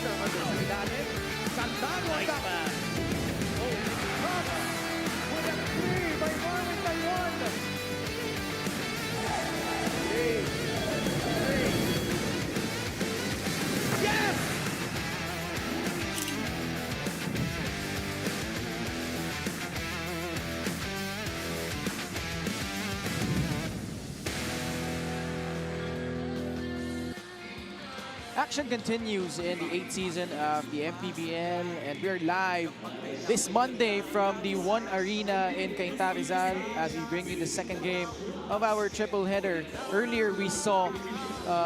Counter under sa ilalim. Sandano ang Nice pass. with a 3 by Marvin Taiwan. Yes! Action continues in the 8th season of the MPBL, and we're live this Monday from the One Arena in 𝐒𝐏𝐻𝐒, Rizal, as we bring you the second game of our triple header. Earlier, we saw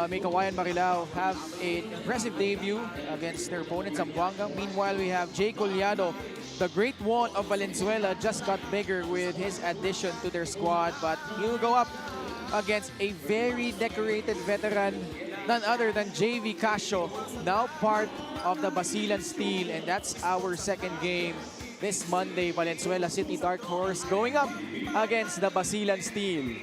𝐒𝐏𝐻𝐒 have an impressive debut against their opponent, Zamboanga. Meanwhile, we have 𝐒𝐏𝐻𝐒, the Great Wall of Valenzuela, just got bigger with his addition to their squad, but he'll go up against a very decorated veteran, none other than 𝐒𝐏𝐻𝐒, now part of the Basilan Steel, and that's our second game this Monday. Valenzuela City Dark Horse going up against the Basilan Steel.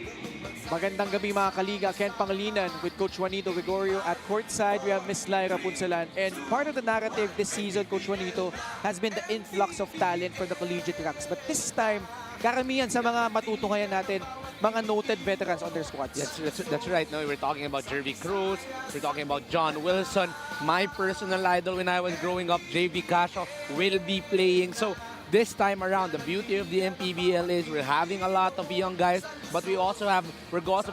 Magandang gabi mga kaliga. Ken Pangilinan with Coach Juanito Gregorio at courtside. We have Miss Lyra Punsalan. And part of the narrative this season, Coach Juanito, has been the influx of talent for the collegiate ranks. But this time, karamihan sa mga matutunghayan natin, mga noted veterans on their squads. Yes, that's right. No, we're talking about 𝐒𝐿𝐴, we're talking about John Wilson. My personal idol when I was growing up, 𝐒𝐏𝐻𝐒, will be playing. So this time around, the beauty of the MPBL is we're having a lot of young guys, but we're also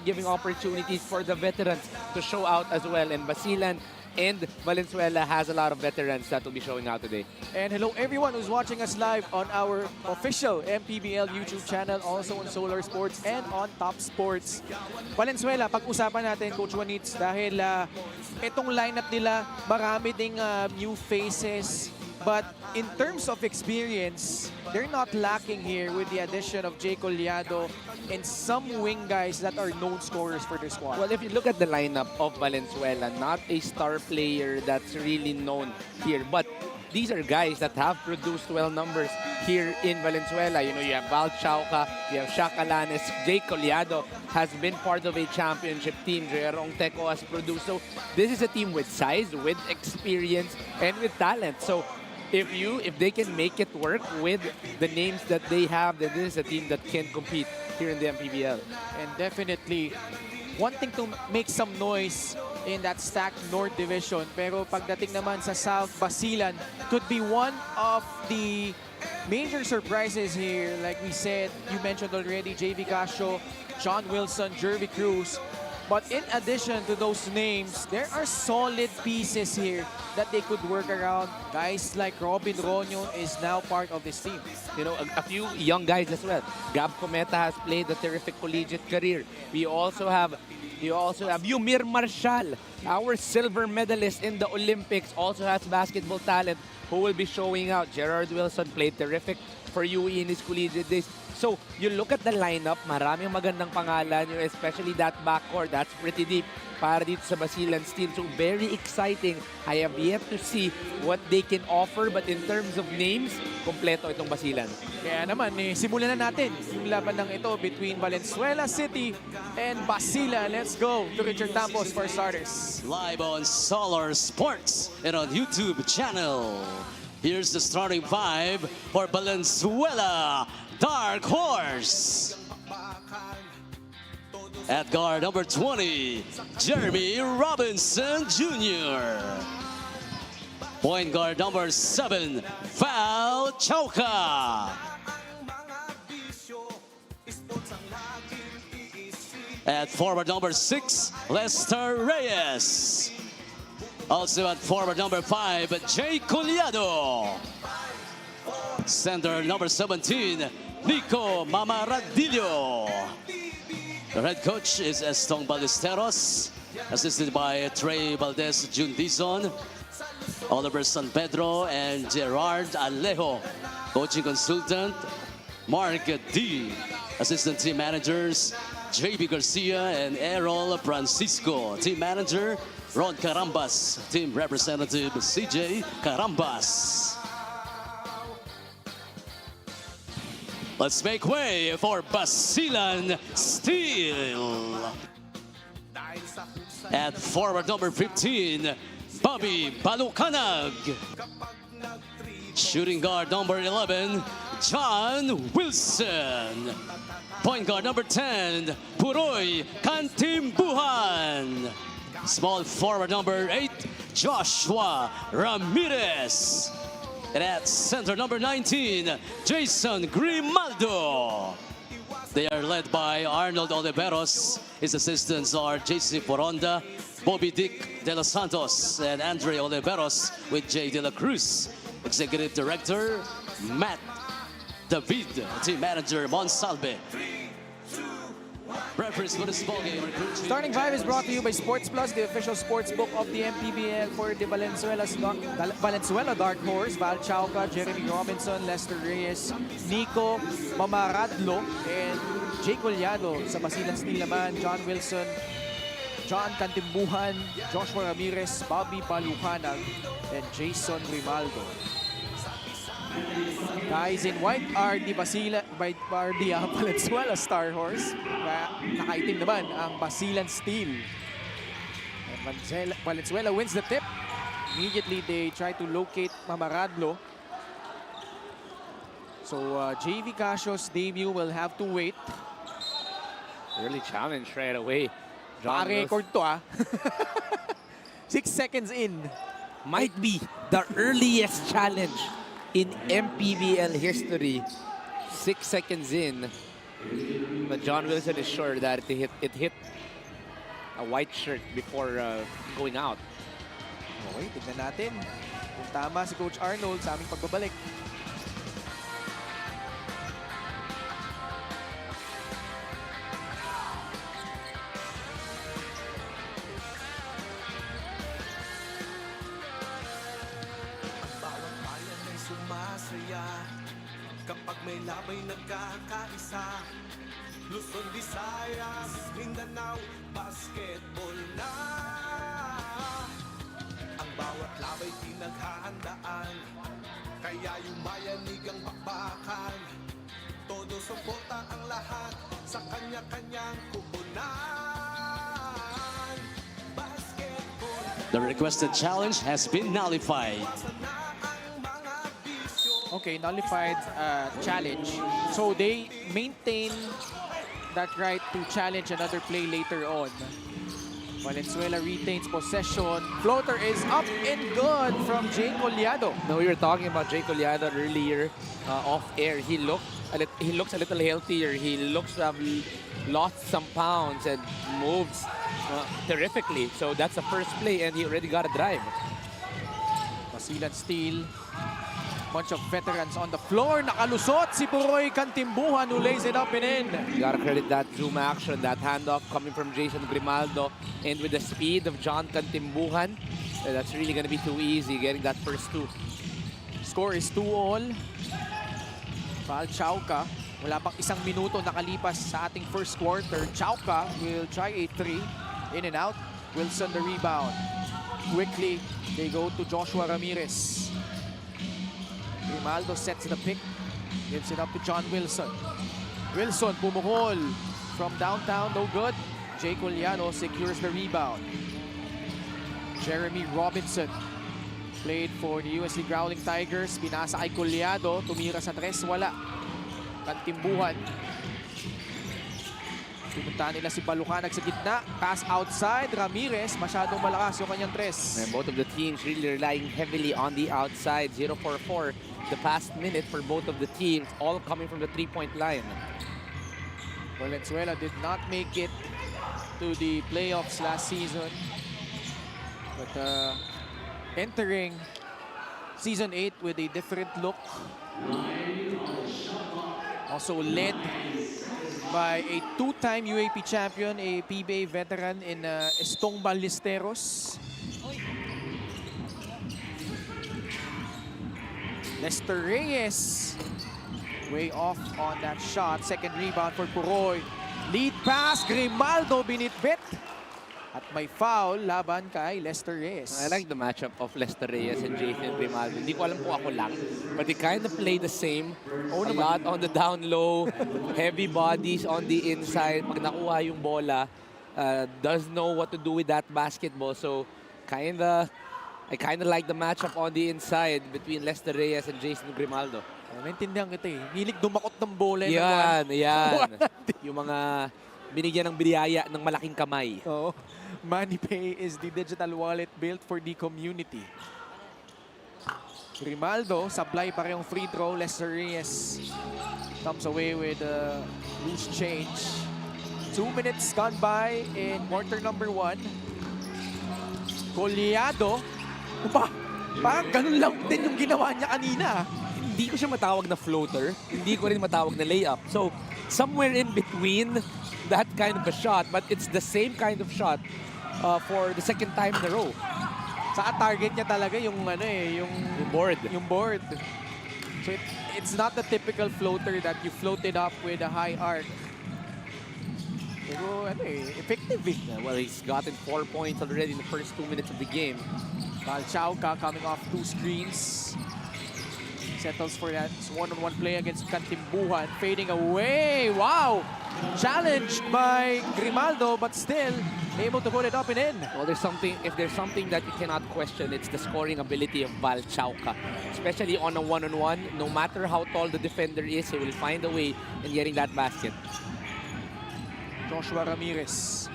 giving opportunities for the veterans to show out as well. And Basilan and Valenzuela has a lot of veterans that will be showing out today. And hello everyone who's watching us live on our official MPBL YouTube channel, also on Solar Sports and on Top Sports. Valenzuela, pag-usapan natin, Coach Juanitz, dahil itong lineup nila, marami ding new faces. But in terms of experience, they're not lacking here with the addition of 𝐒𝐏𝐻𝐒 and some wing guys that are known scorers for their squad. Well, if you look at the lineup of Valenzuela, not a star player that's really known here, but these are guys that have produced well numbers here in Valenzuela. You know, you have Val Chauca, you have Shaq Alanes, 𝐒𝐿𝐴 has been part of a championship team. Jerong Teco has produced. So this is a team with size, with experience, and with talent. So if they can make it work with the names that they have, then this is a team that can compete here in the MPBL. And definitely wanting to make some noise in that stacked North Division. Pero pagdating naman sa South, Basilan could be one of the major surprises here. Like we said, you mentioned already, 𝐒𝐏𝐻𝐒, John Wilson, 𝐒𝐵 But in addition to those names, there are solid pieces here that they could work around. Guys like Robin Ronyo is now part of this team. You know, a few young guys as well. Gab Cometa has played a terrific collegiate career. We also have Yumir Marshall, our silver medalist in the Olympics, also has basketball talent who will be showing out. Gerard Wilson played terrific for UE in his collegiate days. So, you look at the lineup, maraming magandang pangalan, especially that backcourt, that's pretty deep para dito sa Basilan Steel. So, very exciting. I have yet to see what they can offer, but in terms of names, kompleto itong Basilan. Kaya naman, simulan na natin yung laban ng ito between Valenzuela City and Basilan. Let's go to Richard Campos for starters. Live on Solar Sports and on YouTube channel. Here's the starting five for Valenzuela Dark Horse. At guard number 20, Jeremy Robinson Jr. Point guard number 7, Val Chauca. At forward number 6, Lester Reyes. Also at forward number 5, 𝐒𝐿𝐴. Center number 17, Nico Mamaradillo. The head coach is Estong Ballesteros, assisted by Trey Valdez Jundison, Oliver San Pedro, and Gerard Alejo. Coaching consultant, Mark D. Assistant team managers, JB Garcia and Errol Francisco. Team manager, Ron Carambas. Team representative, CJ Carambas. Let's make way for Basilan Steel. At forward number 15, Bobby Balucanag. Shooting guard number 11, John Wilson. Point guard number 10, Puroy Kantimbuhan. Small forward number 8, Joshua Ramirez. And at center number 19, Jason Grimaldo. They are led by Arnold Oliveros. His assistants are JC Foronda, Bobby Dick De Los Santos, and Andre Oliveros with Jay De La Cruz. Executive Director, Matt David. Team Manager, Monsalve. Referees for this ball game. Starting five is brought to you by Sports Plus, the official sports book of the MPBL for the Valenzuela Dark Horse, Val Chauca, Jeremy Robinson, Lester Reyes, Nico Mamaradlo, and Jay Collado. Sa Basilan Steel naman, John Wilson, John Kantimbuhan, Joshua Ramirez, Bobby Balucanag, and Jason Grimaldo. Guys in white are the Valenzuela Star Horse. Nakaitim naman ang Basilan Steel. And Valenzuela wins the tip. Immediately they try to locate Mamaradlo. So JV Casio's debut will have to wait. Really challenged right away. Record to 6 seconds in. Might be the earliest challenge in MPBL history. 6 seconds in. But John Wilson is sure that it hit a white shirt before going out. Okay, tignan natin kung tama si Coach Arnold sa aming pagbabalik. Kapag may labay nagkakaisa, Luzon, Visayas, Mindanao, basketball na. Ang bawat labay pinaghahandaan, kaya yung bayanigang bakbakan. Todo suporta ang lahat sa kanya-kanyang kupunan. Basketball. The requested challenge has been nullified. Okay, nullified challenge. So they maintain that right to challenge another play later on. Valenzuela retains possession. Floater is up and good from Jay Collado. No, we were talking about Jay Collado earlier off air. He looks a little healthier. He looks to have lost some pounds and moves terrifically. So that's the first play and he already got a drive. Basilan Steel. Bunch of veterans on the floor. Nakalusot si Puroy Kantimbuhan who lays it up and in. You gotta credit that zoom action, that handoff coming from Jason Grimaldo. And with the speed of John Kantimbuhan, that's really gonna be too easy getting that first two. Score is 2-all. Val Chauca. Wala pang isang minuto nakalipas sa ating first quarter. Chauca will try a 3. In and out. Wilson the rebound. Quickly, they go to Joshua Ramirez. Grimaldo sets the pick, gives it up to John Wilson. Wilson pumukol from downtown, no good. Jay Collado secures the rebound. Jeremy Robinson played for the USC Growling Tigers. Pinasa kay Collado, tumira sa tres, wala. Kantimbuhan. Pupunta nila si Balucanag sa gitna. Pass outside, Ramirez, masyadong malakas yung kanyang tres. And both of the teams really relying heavily on the outside. 0-4-4. The past minute for both of the teams, all coming from the three-point line. Venezuela did not make it to the playoffs last season. But entering Season 8 with a different look. Also led by a two-time UAP champion, a PBA veteran in Estong Ballesteros. Lester Reyes, way off on that shot. Second rebound for Puroy. Lead pass, Grimaldo binitbit. At may foul laban kay Lester Reyes. I like the matchup of Lester Reyes and Jason Grimaldo. Hindi ko alam kung ako lang, but they kind of play the same. A lot on the down low, heavy bodies on the inside. Pag nakuha yung bola, does know what to do with that basketball. So kind of I kind of like the matchup on the inside between Lester Reyes and Jason Grimaldo. Naintindihan kita eh. Hilig dumakot ng bola. Yan. Yung mga binigyan ng biyaya ng malaking kamay. Oh, MANNY Pay is the digital wallet built for the community. Grimaldo, supply pa rin yung free throw. Lester Reyes comes away with loose change. 2 minutes gone by in quarter number 1. Collado. Parang ganun lang din yung ginawa niya kanina. Hindi ko siya matawag na floater. Hindi ko rin matawag na layup. So, somewhere in between that kind of a shot, but it's the same kind of shot for the second time in a row. Saka target niya talaga yung yung board. Yung board. So it's not the typical floater that you floated up with a high arc. Pero effective eh. Well, he's gotten 4 points already in the first 2 minutes of the game. PACQUIAO'S coming off 2 screens. Settles for that one-on-one play against Kantimbuhan. Fading away. Wow! Challenged by Grimaldo, but still able to put it up and in. Well, if there's something that you cannot question, it's the scoring ability of PACQUIAO'. Especially on a one-on-one. No matter how tall the defender is, he will find a way in getting that basket. Joshua Ramirez.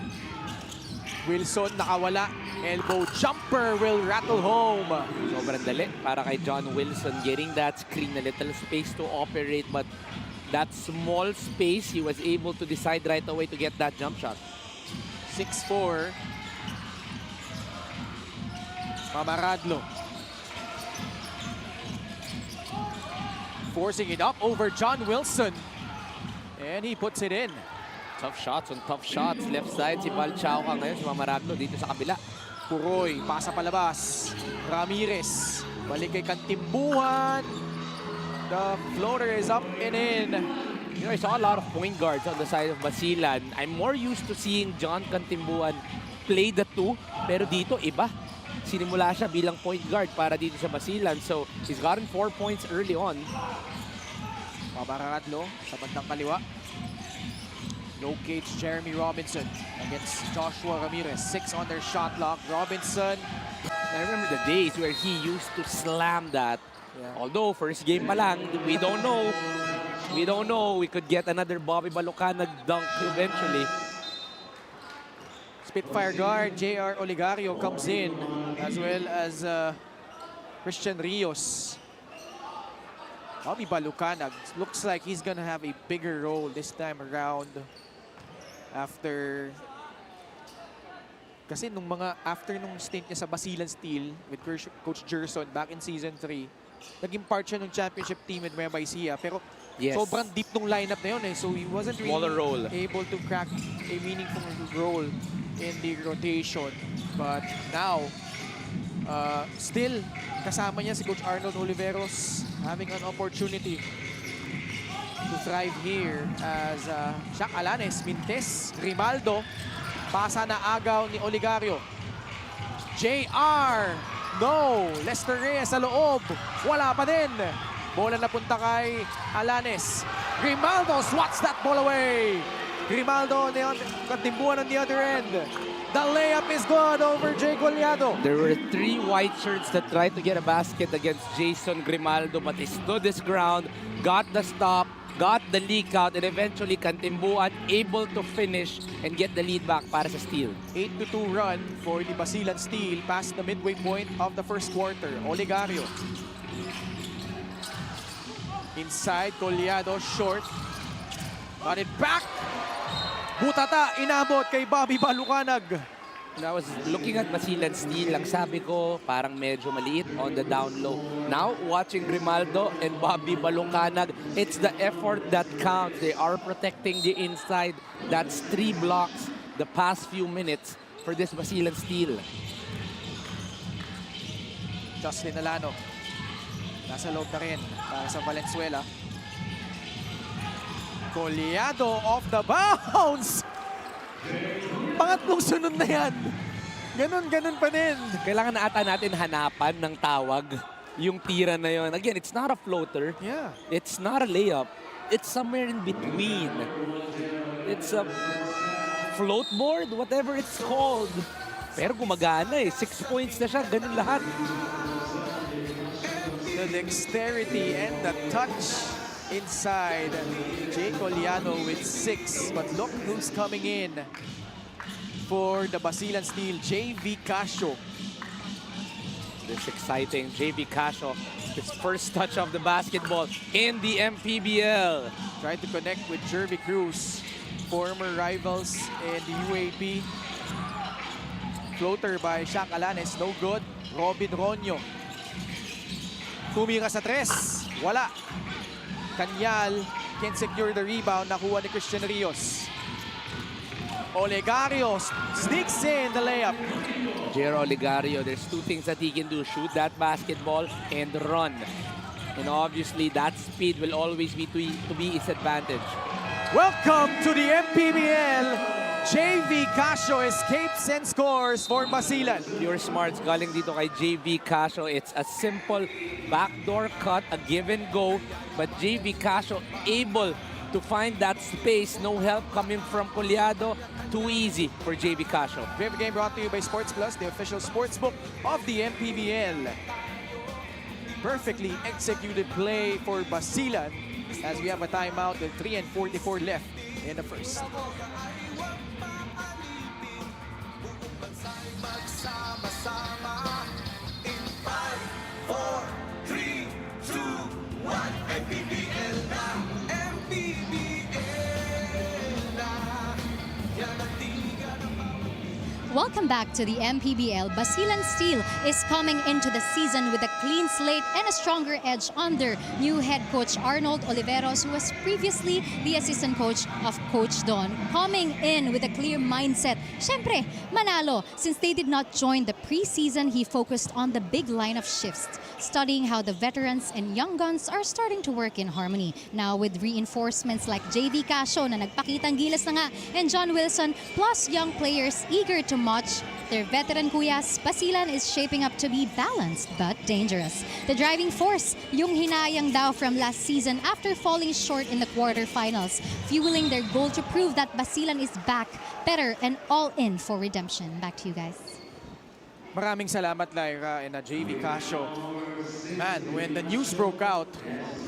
Wilson nakawala. Elbow jumper will rattle home. Sobrang dali para kay John Wilson, getting that screen, a little space to operate, but that small space, he was able to decide right away to get that jump shot. 6'4". Mamaradlo. Forcing it up over John Wilson. And he puts it in. Tough shots on tough shots. Left side si PACQUIAO' ngayon, si Mamaradlo dito sa kabila. Puroy, pasa palabas. Ramirez. Balik kay Kantimbuhan. The floater is up and in. You know, I saw a lot of point guards on the side of Basilan. I'm more used to seeing John Kantimbuhan play the 2, pero dito iba. Sinimula siya bilang point guard para dito sa Basilan. So, he's gotten 4 points early on. Mamaradlo sa bandang kaliwa. Low cage Jeremy Robinson against Joshua Ramirez. 6 on their shot clock. Robinson. I remember the days where he used to slam that. Yeah. Although, first game pa lang, we don't know. We don't know. We could get another Bobby Balucanag dunk eventually. Spitfire guard J.R. Oligario comes in, as well as Christian Rios. Bobby Balucanag looks like he's gonna have a bigger role this time around. Kasi after nung stint niya sa Basilan Steel with Coach Gerson back in Season 3, naging part siya ng championship team with Nueva Ecija. Pero sobrang deep nung lineup na yun eh. So he wasn't really able to crack a meaningful role in the rotation. But now, still kasama niya si Coach Arnold Oliveros, having an opportunity to thrive here as Shaq Alanes, Mintes, Grimaldo. Pasa na agaw ni Oligario. JR. No. Lester Reyes sa loob. Wala pa din. Bola na punta kay Alanes. Grimaldo swats that ball away. Grimaldo on the Kantimbuhan on the other end. The layup is good over Jay Collado. There were 3 white shirts that tried to get a basket against Jason Grimaldo, but he stood his ground, got the stop, got the leak out, and eventually Kantimbuhan able to finish and get the lead back para sa steal. 8-2 run for the Basilan Steel past the midway point of the first quarter. Oligario. Inside, Collado, short. Got it back. Butata, inabot kay Bobby Balucanag. When I was looking at Basilan Steel, ang sabi ko, parang medyo maliit on the down low. Now, watching Grimaldo and Bobby Balucanag, it's the effort that counts. They are protecting the inside. That's 3 blocks the past few minutes for this Basilan Steel. Justin Alano. Nasa loob na rin para sa Valenzuela. Collado off the bounce! Pangatlong sunod na yan. Ganun pa din. Kailangan na ata natin hanapan ng tawag yung tira na yon. Again, it's not a floater. Yeah. It's not a layup. It's somewhere in between. It's a float board, whatever it's called. Pero gumagana eh. 6 points na siya. Ganun lahat. The dexterity and the touch inside. Jay Coliano with 6. But look who's coming in for the Basilan Steel. JV Casio. This exciting JV Casio. His first touch of the basketball in the MPBL. Trying to connect with Jervy Cruz. Former rivals in the UAP. Floater by Shaq Alanes. No good. Robin Ronyo. Tumira sa 3. Wala. Kanyal can't secure the rebound. Nakuha ni Christian Rios. Olegario sneaks in the layup. Jero Olegario, there's 2 things that he can do. Shoot that basketball and run. And obviously that speed will always be to be his advantage. Welcome to the MPBL. JV Casio escapes and scores for Basilan. Pure smarts galing dito kay JV Casio. It's a simple backdoor cut, a give and go. But JV Casio able to find that space. No help coming from Collado. Too easy for JV Casio. We have a game brought to you by Sports Plus, the official sports book of the MPBL. Perfectly executed play for Basilan as we have a timeout with 3:44 left in the first. Magsama-sama in 5, 4, 3, 2, 1. MPBL na, MPBL na. Yan ang tiga ng Welcome back to the MPBL. Basilan Steel is coming into the season with a clean slate and a stronger edge under new head coach Arnold Oliveros, who was previously the assistant coach of Coach Don. Coming in with a clear mindset. Siyempre, manalo. Since they did not join the preseason, he focused on the big line of shifts, studying how the veterans and young guns are starting to work in harmony. Now with reinforcements like JV Casio na nagpakitang gilas na nga, and John Wilson, plus young players eager to match their veteran kuyas, Basilan is shaping up to be balanced but dangerous. The driving force, yung hinayang daw from last season after falling short in the quarterfinals, fueling their goal to prove that Basilan is back, better and all in for redemption. Back to you guys. Maraming salamat, Lyra and JV Casio. Man, when the news broke out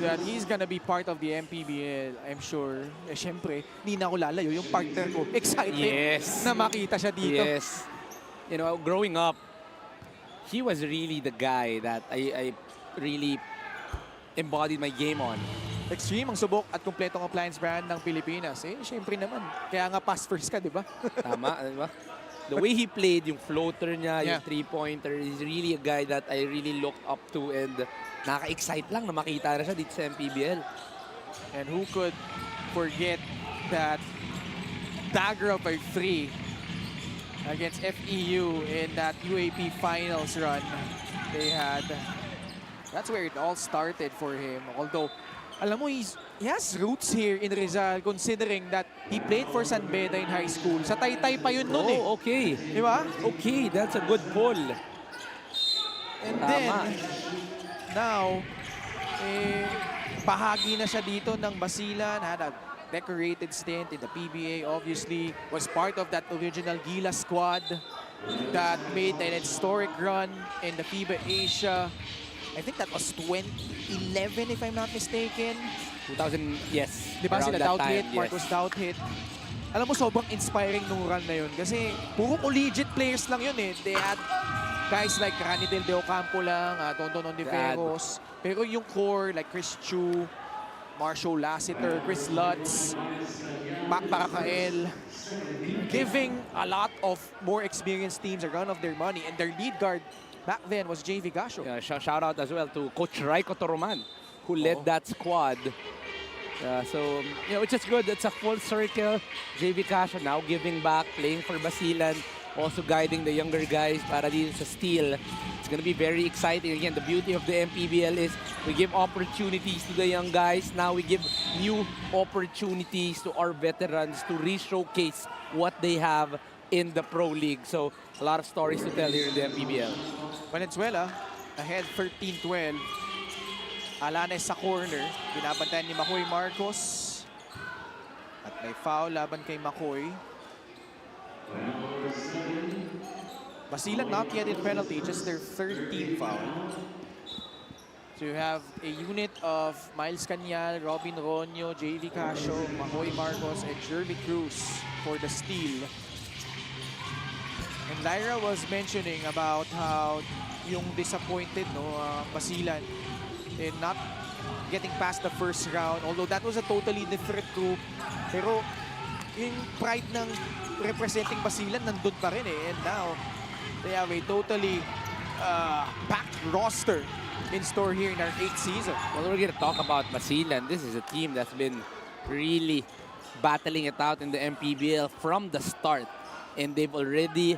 that he's gonna be part of the MPBL, I'm sure, syempre, hindi na ako lalayo. Yung partner ko, excited Yes. na makita siya dito. Yes. You know, growing up, he was really the guy that I really embodied my game on. Extreme ang subok at kumpletong appliance brand ng Pilipinas. Syempre naman. Kaya nga pass first ka, di ba? Tama, di ba? The way he played, yung floater niya, Yeah. yung three-pointer, is really a guy that I really looked up to, and nakaka-excite lang na makita na siya dito sa MPBL. And who could forget that dagger of a 3 against FEU in that UAP finals run they had. That's where it all started for him. Although, alam mo, he has roots here in Rizal, considering that he played for San Beda in high school. Sa Taytay pa yun nun eh. Oh, okay. Di ba? Okay, that's a good pull. And Tama. then, now, bahagi na siya dito ng Basilan. Had a decorated stint in the PBA, obviously. Was part of that original Gila squad that made an historic run in the FIBA Asia. I think that was 2011, if I'm not mistaken. 2000, yes. Di ba Around sila that doubt time, hit, Marcos doubt hit. Alam mo, sobrang inspiring nung run na yun. Kasi puro collegiate players lang yun eh. They had guys like Rani Del De Ocampo lang, Dondon Ontiveros. Pero yung core, like Chris Chu, Marshall Lassiter, Chris Lutz, Mac Barakael, giving a lot of more experienced teams a run of their money. And their lead guard back then was JV Casio. Yeah, shout out as well to Coach Raiko Toroman, who led that squad. So, you know, which is good. It's a full circle. JV Casio now giving back, playing for Basilan, also guiding the younger guys para dito sa Steel. It's going to be very exciting. Again, the beauty of the MPBL is we give opportunities to the young guys. Now we give new opportunities to our veterans to re-showcase what they have in the Pro League. So, a lot of stories to tell here in the MPBL. Valenzuela ahead 13-12. Alanes sa corner. Binabantayan ni Makoy Marcos. At may foul laban kay Makoy. Basilan not yet in penalty, just their third team foul. So you have a unit of Miles Cañal, Robin Ronyo, JV Casio, Mahoy Marcos, and Jervy Cruz for the steal. And Lyra was mentioning about how yung disappointed Basilan in not getting past the first round, although that was a totally different group. Pero yung pride ng representing Basilan nandun pa rin eh. And now, they have a totally packed roster in store here in our 8th season. Well, we're going to talk about Basilan. This is a team that's been really battling it out in the MPBL from the start. And they've already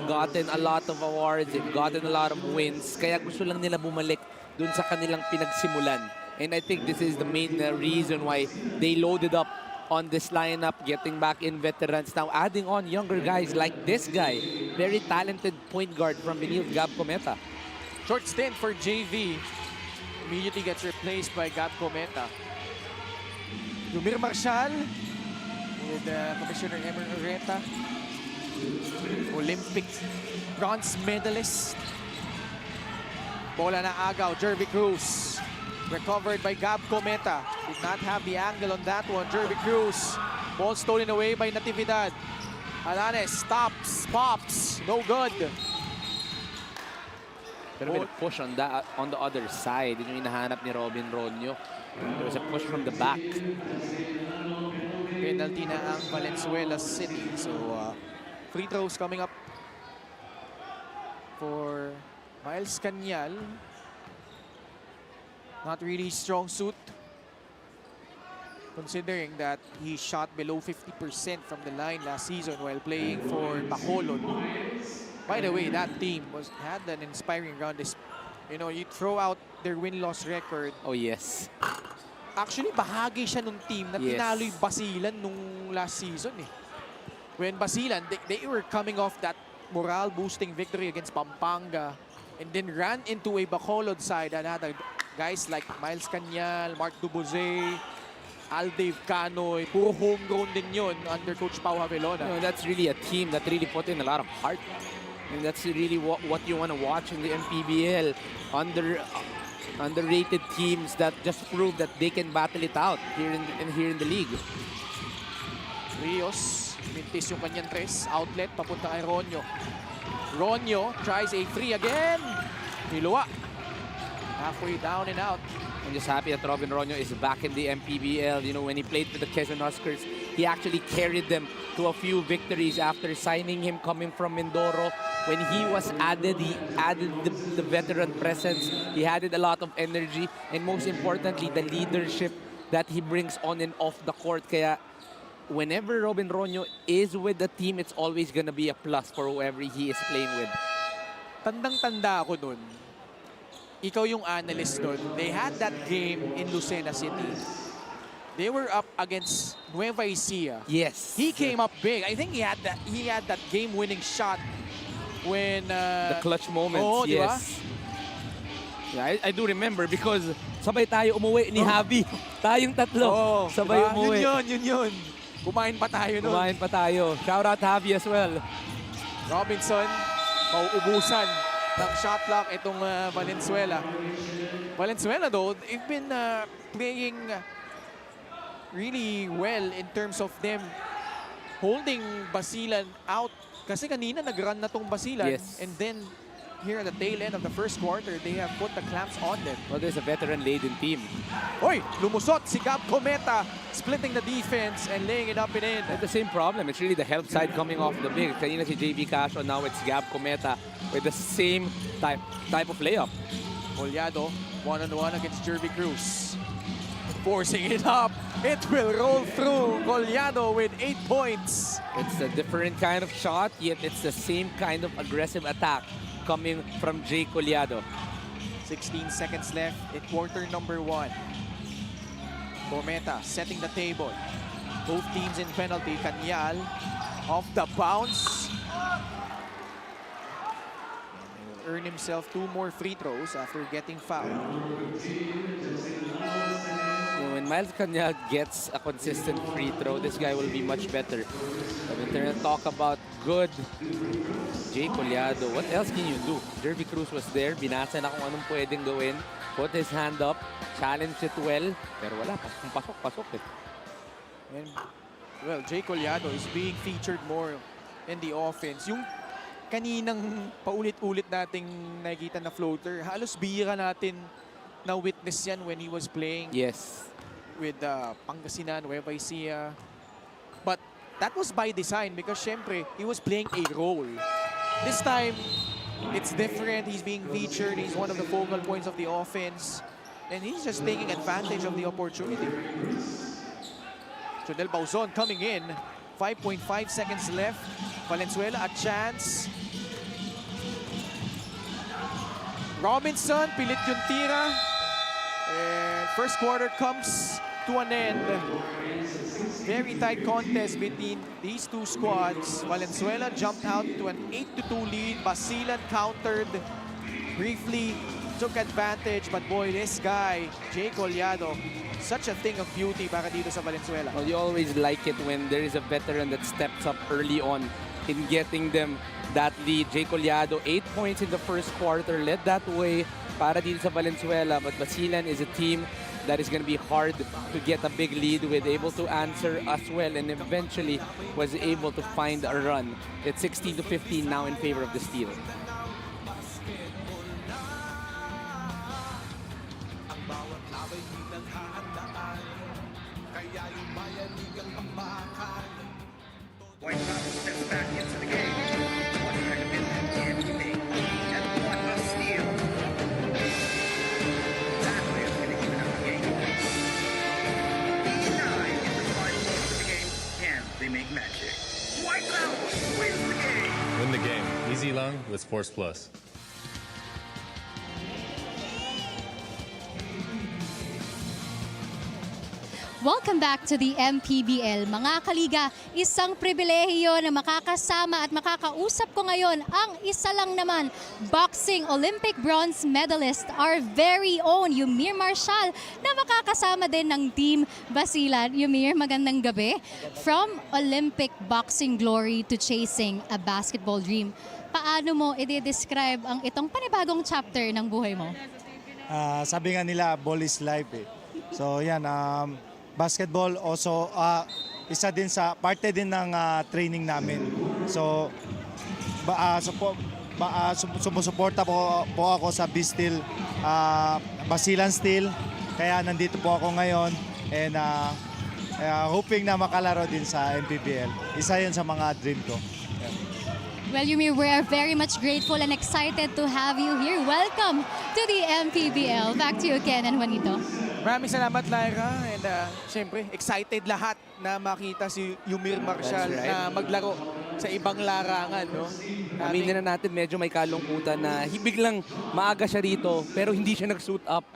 gotten a lot of awards, they've gotten a lot of wins. Kaya gusto lang nila bumalik dun sa kanilang pinagsimulan. And I think this is the main reason why they loaded up on this lineup, getting back in veterans. Now adding on younger guys like this guy. Very talented point guard from beneath 𝐒𝐏𝐋𝐔𝐒. Short stint for JV. Immediately gets replaced by 𝐒𝐏𝐋𝐔𝐒. Yumir Marshal with Commissioner Emer Ureta. Olympic bronze medalist. Bola na agaw, Jervy Cruz. Recovered by 𝐒𝐏𝐋𝐶. Did not have the angle on that one. Jervy Cruz. Ball stolen away by Natividad. Alanes stops, pops. No good. Pero may push on the other side. Yun yung hinahanap ni Robin Ronyo. There was a push from the back. Penalty na ang Valenzuela City. So, free throws coming up for Miles Cañal. Not really strong suit, considering that he shot below 50% from the line last season while playing for Bacolod. By the way, that team had an inspiring run. You know, you throw out their win-loss record. Oh, yes. Actually, bahagi siya nung team na tinalo yung Basilan nung last season eh. When Basilan, they were coming off that morale-boosting victory against Pampanga and then ran into a Bacolod side that had guys like Miles Cañal, Mark Duboze, Aldave Canoy. Puro homegrown din yun under Coach Pau Havelona. You know, that's really a team that really put in a lot of heart. And that's really what you want to watch in the MPBL. Underrated teams that just prove that they can battle it out here in the league. Rios, mintis yung kanyang tres. Outlet, papunta kay Ronyo. Ronyo tries a three again. Hilua. Halfway down and out. I'm just happy that Robin Ronyo is back in the MPBL. You know, when he played for the Quezon Huskers, he actually carried them to a few victories after signing him coming from Mindoro. When he was added, he added the veteran presence. He added a lot of energy. And most importantly, the leadership that he brings on and off the court. Kaya whenever Robin Ronyo is with the team, it's always gonna be a plus for whoever he is playing with. Tandang-tanda ako nun. Ikaw yung analyst nun. They had that game in Lucena City. They were up against Nueva Ecija. Yes. He came up big. I think he had that game-winning shot when the clutch moments. Oh, yes. Yeah, I do remember because sabay tayo umuwi ni Javi. Tayong tatlo. Oh, sabay diba? umuwi. Yun. Kumain pa tayo nun. Kumain pa tayo. Shout out Javi as well. Robinson, mauubusan ng shot clock itong Valenzuela. Valenzuela though, they've been playing really well in terms of them holding Basilan out. Kasi kanina nag-run na tong Basilan. Yes. And then here at the tail end of the first quarter, they have put the clamps on them. Well, there's a veteran-laden team. Oy! Lumusot si 𝐒𝐏𝐋𝐶𝐒, splitting the defense and laying it up and in. It's the same problem. It's really the help side coming off the big. Kanina si JV Casio, now it's 𝐒𝐏𝐋𝐶𝐒 with the same type of layup. Collado, one-on-one against Jervy Cruz. Forcing it up. It will roll through. Collado with 8 points. It's a different kind of shot, yet it's the same kind of aggressive attack coming from Jay Collado. 16 seconds left in quarter number 1. 𝐒𝐏𝐋𝐶𝐒 setting the table. Both teams in penalty. Cañal off the bounce. Earn himself 2 more free throws after getting fouled. when Miles Kanyag gets a consistent free throw, this guy will be much better. But when they're gonna talk about good Jay Collado, what else can you do? Jervy Cruz was there, binasa na kung anong pwedeng gawin. Put his hand up, challenged it well, pero wala, pasok eh. And, well, Jay Collado is being featured more in the offense. Yung kaninang paulit-ulit nating nakikita na floater, halos bihira natin na witness yan when he was playing Yes. with Pangasinan, Nueva Ecija. But that was by design because syempre, he was playing a role. This time, it's different. He's being featured. He's one of the focal points of the offense. And he's just taking advantage of the opportunity. Jodel Bauzon coming in. 5.5 seconds left. Valenzuela, a chance. Robinson, pilit yung tira. And first quarter comes to an end. Very tight contest between these two squads. Valenzuela jumped out to an 8-2 lead. Basilan countered briefly, took advantage. But boy, this guy, Jay Collado, such a thing of beauty para dito sa Valenzuela. Well, you always like it when there is a veteran that steps up early on in getting them that lead. Jay Collado, 8 points in the first quarter, led that way para dito sa Valenzuela. But Basilan is a team that is going to be hard to get a big lead with, able to answer as well, and eventually was able to find a run. It's 16-15 now in favor of the Steel. White Sox steps back into the game. What kind of impact can he make? And what a steal! That way is going to even out the game. 9 in the final moments of the game. Can they make magic? White Sox wins the game! Win the game. Easy long with Sports Plus. Welcome back to the MPBL. Mga kaliga, isang pribilehiyo na makakasama at makakausap ko ngayon ang isa lang naman, boxing Olympic bronze medalist, our very own Yumir Marshall, na makakasama din ng Team Basilan. Yumir, magandang gabi. From Olympic boxing glory to chasing a basketball dream, paano mo i-describe ang itong panibagong chapter ng buhay mo? Sabi nga nila, ball is life eh. So yan, basketball also isa din sa parte din ng training namin. So sumusuporta po ako sa B-Steel, Basilan Steel. Kaya nandito po ako ngayon and hoping na makalaro din sa MPBL. Isa 'yun sa mga dream ko. Well, Yumir, we are very much grateful and excited to have you here. Welcome to the MPBL. Back to you, Ken and Juanito. Maraming salamat, Lyra. And syempre, excited lahat na makita si Yumir Marshall That's right. na maglaro sa ibang larangan. No? Aminin na natin, medyo may kalungkutan na biglang maaga siya rito, pero hindi siya nag-suit up.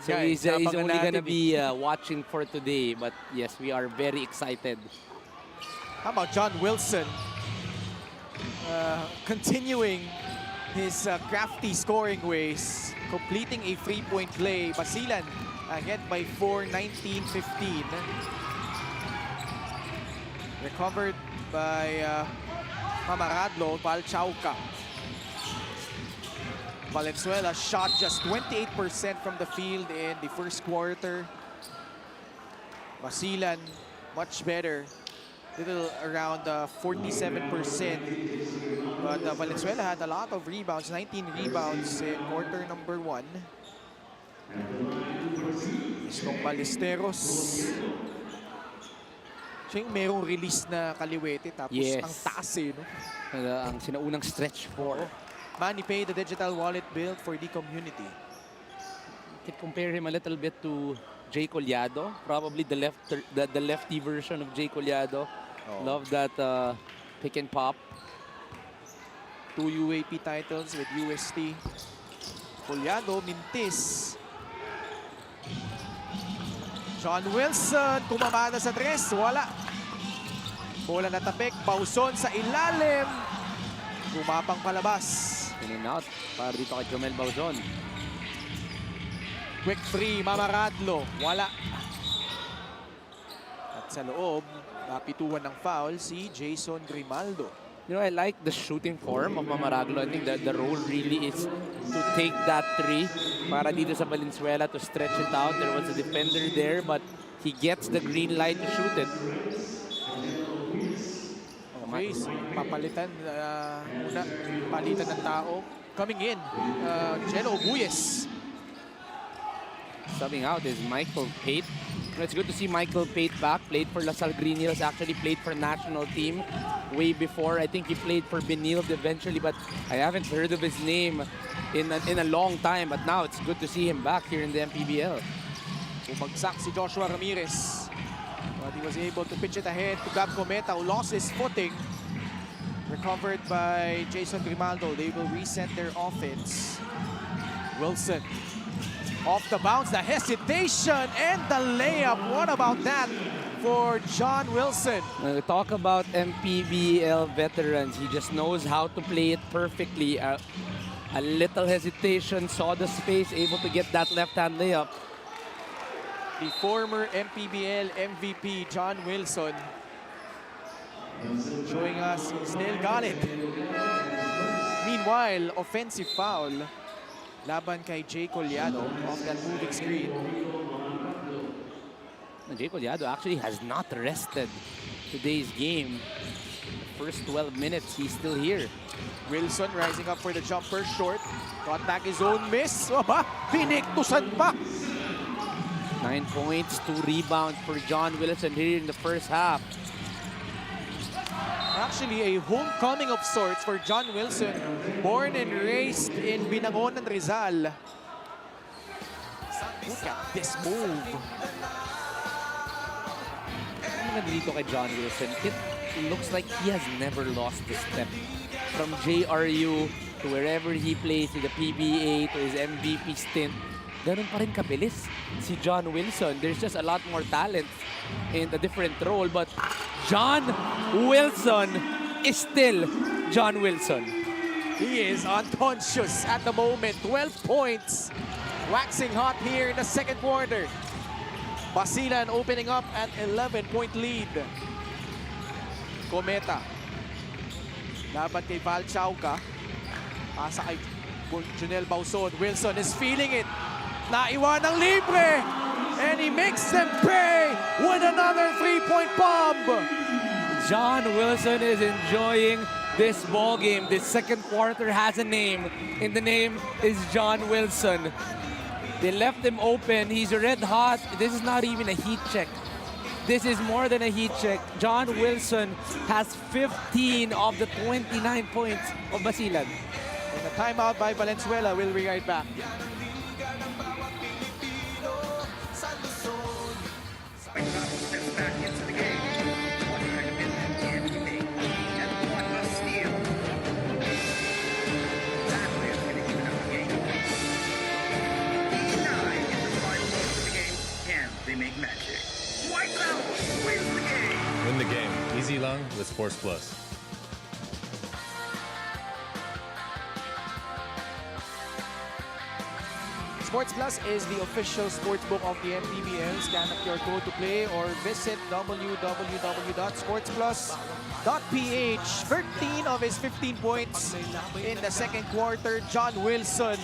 So he's only gonna be watching for today. But yes, we are very excited. How about John Wilson? Continuing his crafty scoring ways, completing a three-point play. Basilan ahead by 4, 19-15. Recovered by Mamaradlo, Palchauca. Valenzuela shot just 28% from the field in the first quarter. Basilan much better. Little around 47%. But Valenzuela had a lot of rebounds, 19 rebounds in quarter number 1. Istong Ballesteros. Siya yung merong release na kaliwete tapos Yes. ang taas eh. No? Ang sinaunang stretch 4. Manny paid the digital wallet built for the community. You can compare him a little bit to Jay Collado, probably the lefty version of Jay Collado. Love that pick and pop. 2 UAP titles with UST. Collado, mintis. John Wilson, kumamana sa 3, wala. Bola na tapik, Bauzon sa ilalim. Gumapang palabas. In and out para dito kay Jomel Bauzon. Quick free, Mamaradlo. Wala. At sa loob, napituan ng foul si Jason Grimaldo. You know, I like the shooting form of Mamaraglo. I think that the role really is to take that three para dito sa Valenzuela to stretch it out. There was a defender there, but he gets the green light to shoot it. Okay, so papalitan muna, palitan ng tao. Coming in, Jeno Buyes. Subbing out is Michael Pate. It's good to see Michael Pate back. Played for Lasal Green Hills, actually played for national team way before. I think he played for Benilde eventually, but I haven't heard of his name in a long time. But now it's good to see him back here in the MPBL. Bumagsak si Joshua Ramirez. But he was able to pitch it ahead to 𝐒𝐏𝐋𝐔𝐒, who lost his footing. Recovered by Jason Grimaldo. They will reset their offense. Wilson. Off the bounce, the hesitation, and the layup. What about that for John Wilson? Talk about MPBL veterans. He just knows how to play it perfectly. A little hesitation, saw the space, able to get that left-hand layup. The former MPBL MVP, John Wilson, showing us he still got it. Meanwhile, offensive foul laban kay Jay Collado off that moving screen. Jay Collado actually has not rested today's game. The first 12 minutes, he's still here. Wilson rising up for the jumper, short. Got back his own miss. Aba, piniktusan pa. 9 points, 2 rebounds for John Wilson here in the first half. Actually, a homecoming of sorts for John Wilson. Born and raised in Binangonan, Rizal. Look at this move. Ano dito kay John Wilson? It looks like he has never lost the step. From JRU to wherever he plays, to the PBA, to his MVP stint, ganun pa rin kabilis si John Wilson. There's just a lot more talent in a different role, but John Wilson is still John Wilson. He is unconscious at the moment. 12 points. Waxing hot here in the second quarter. Basilan opening up an 11-point lead. Cometa. Laban kay 𝐒𝐏𝐿. Pasa kay Junel Bausod. Wilson is feeling it. Naiwan ng libre. And he makes them pay with another 3-point bomb. John Wilson is enjoying this ball game. This second quarter has a name, and the name is John Wilson. They left him open. He's red hot. This is not even a heat check. This is more than a heat check. John Wilson has 15 of the 29 points of Basilan. And a timeout by Valenzuela. We'll be right back. Steps back into the game. What kind of impact can he make? And what a steal. That way is going to even up the game. E9 in the final moments of the game. Can they make magic? White House wins the game. Win the game. 𝐒𝐏𝐿 with Sports Plus. Sports Plus is the official sportsbook of the MPBL. Scan up your code to play or visit www.sportsplus.ph. 13 of his 15 points in the second quarter. John Wilson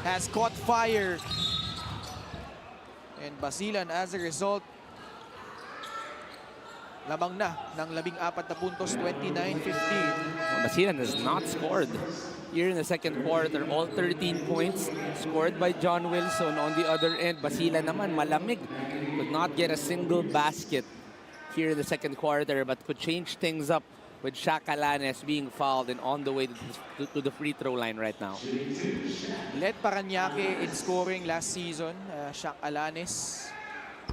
has caught fire. And Basilan, as a result, lamang na ng 14 na puntos, 29-15. Basilan has not scored here in the second quarter. All 13 points scored by John Wilson. On the other end, Basilan naman malamig. Could not get a single basket here in the second quarter, but could change things up with 𝐒𝐏𝐿 being fouled and on the way to the free throw line right now. Led Paranaque in scoring last season. 𝐒𝐏𝐿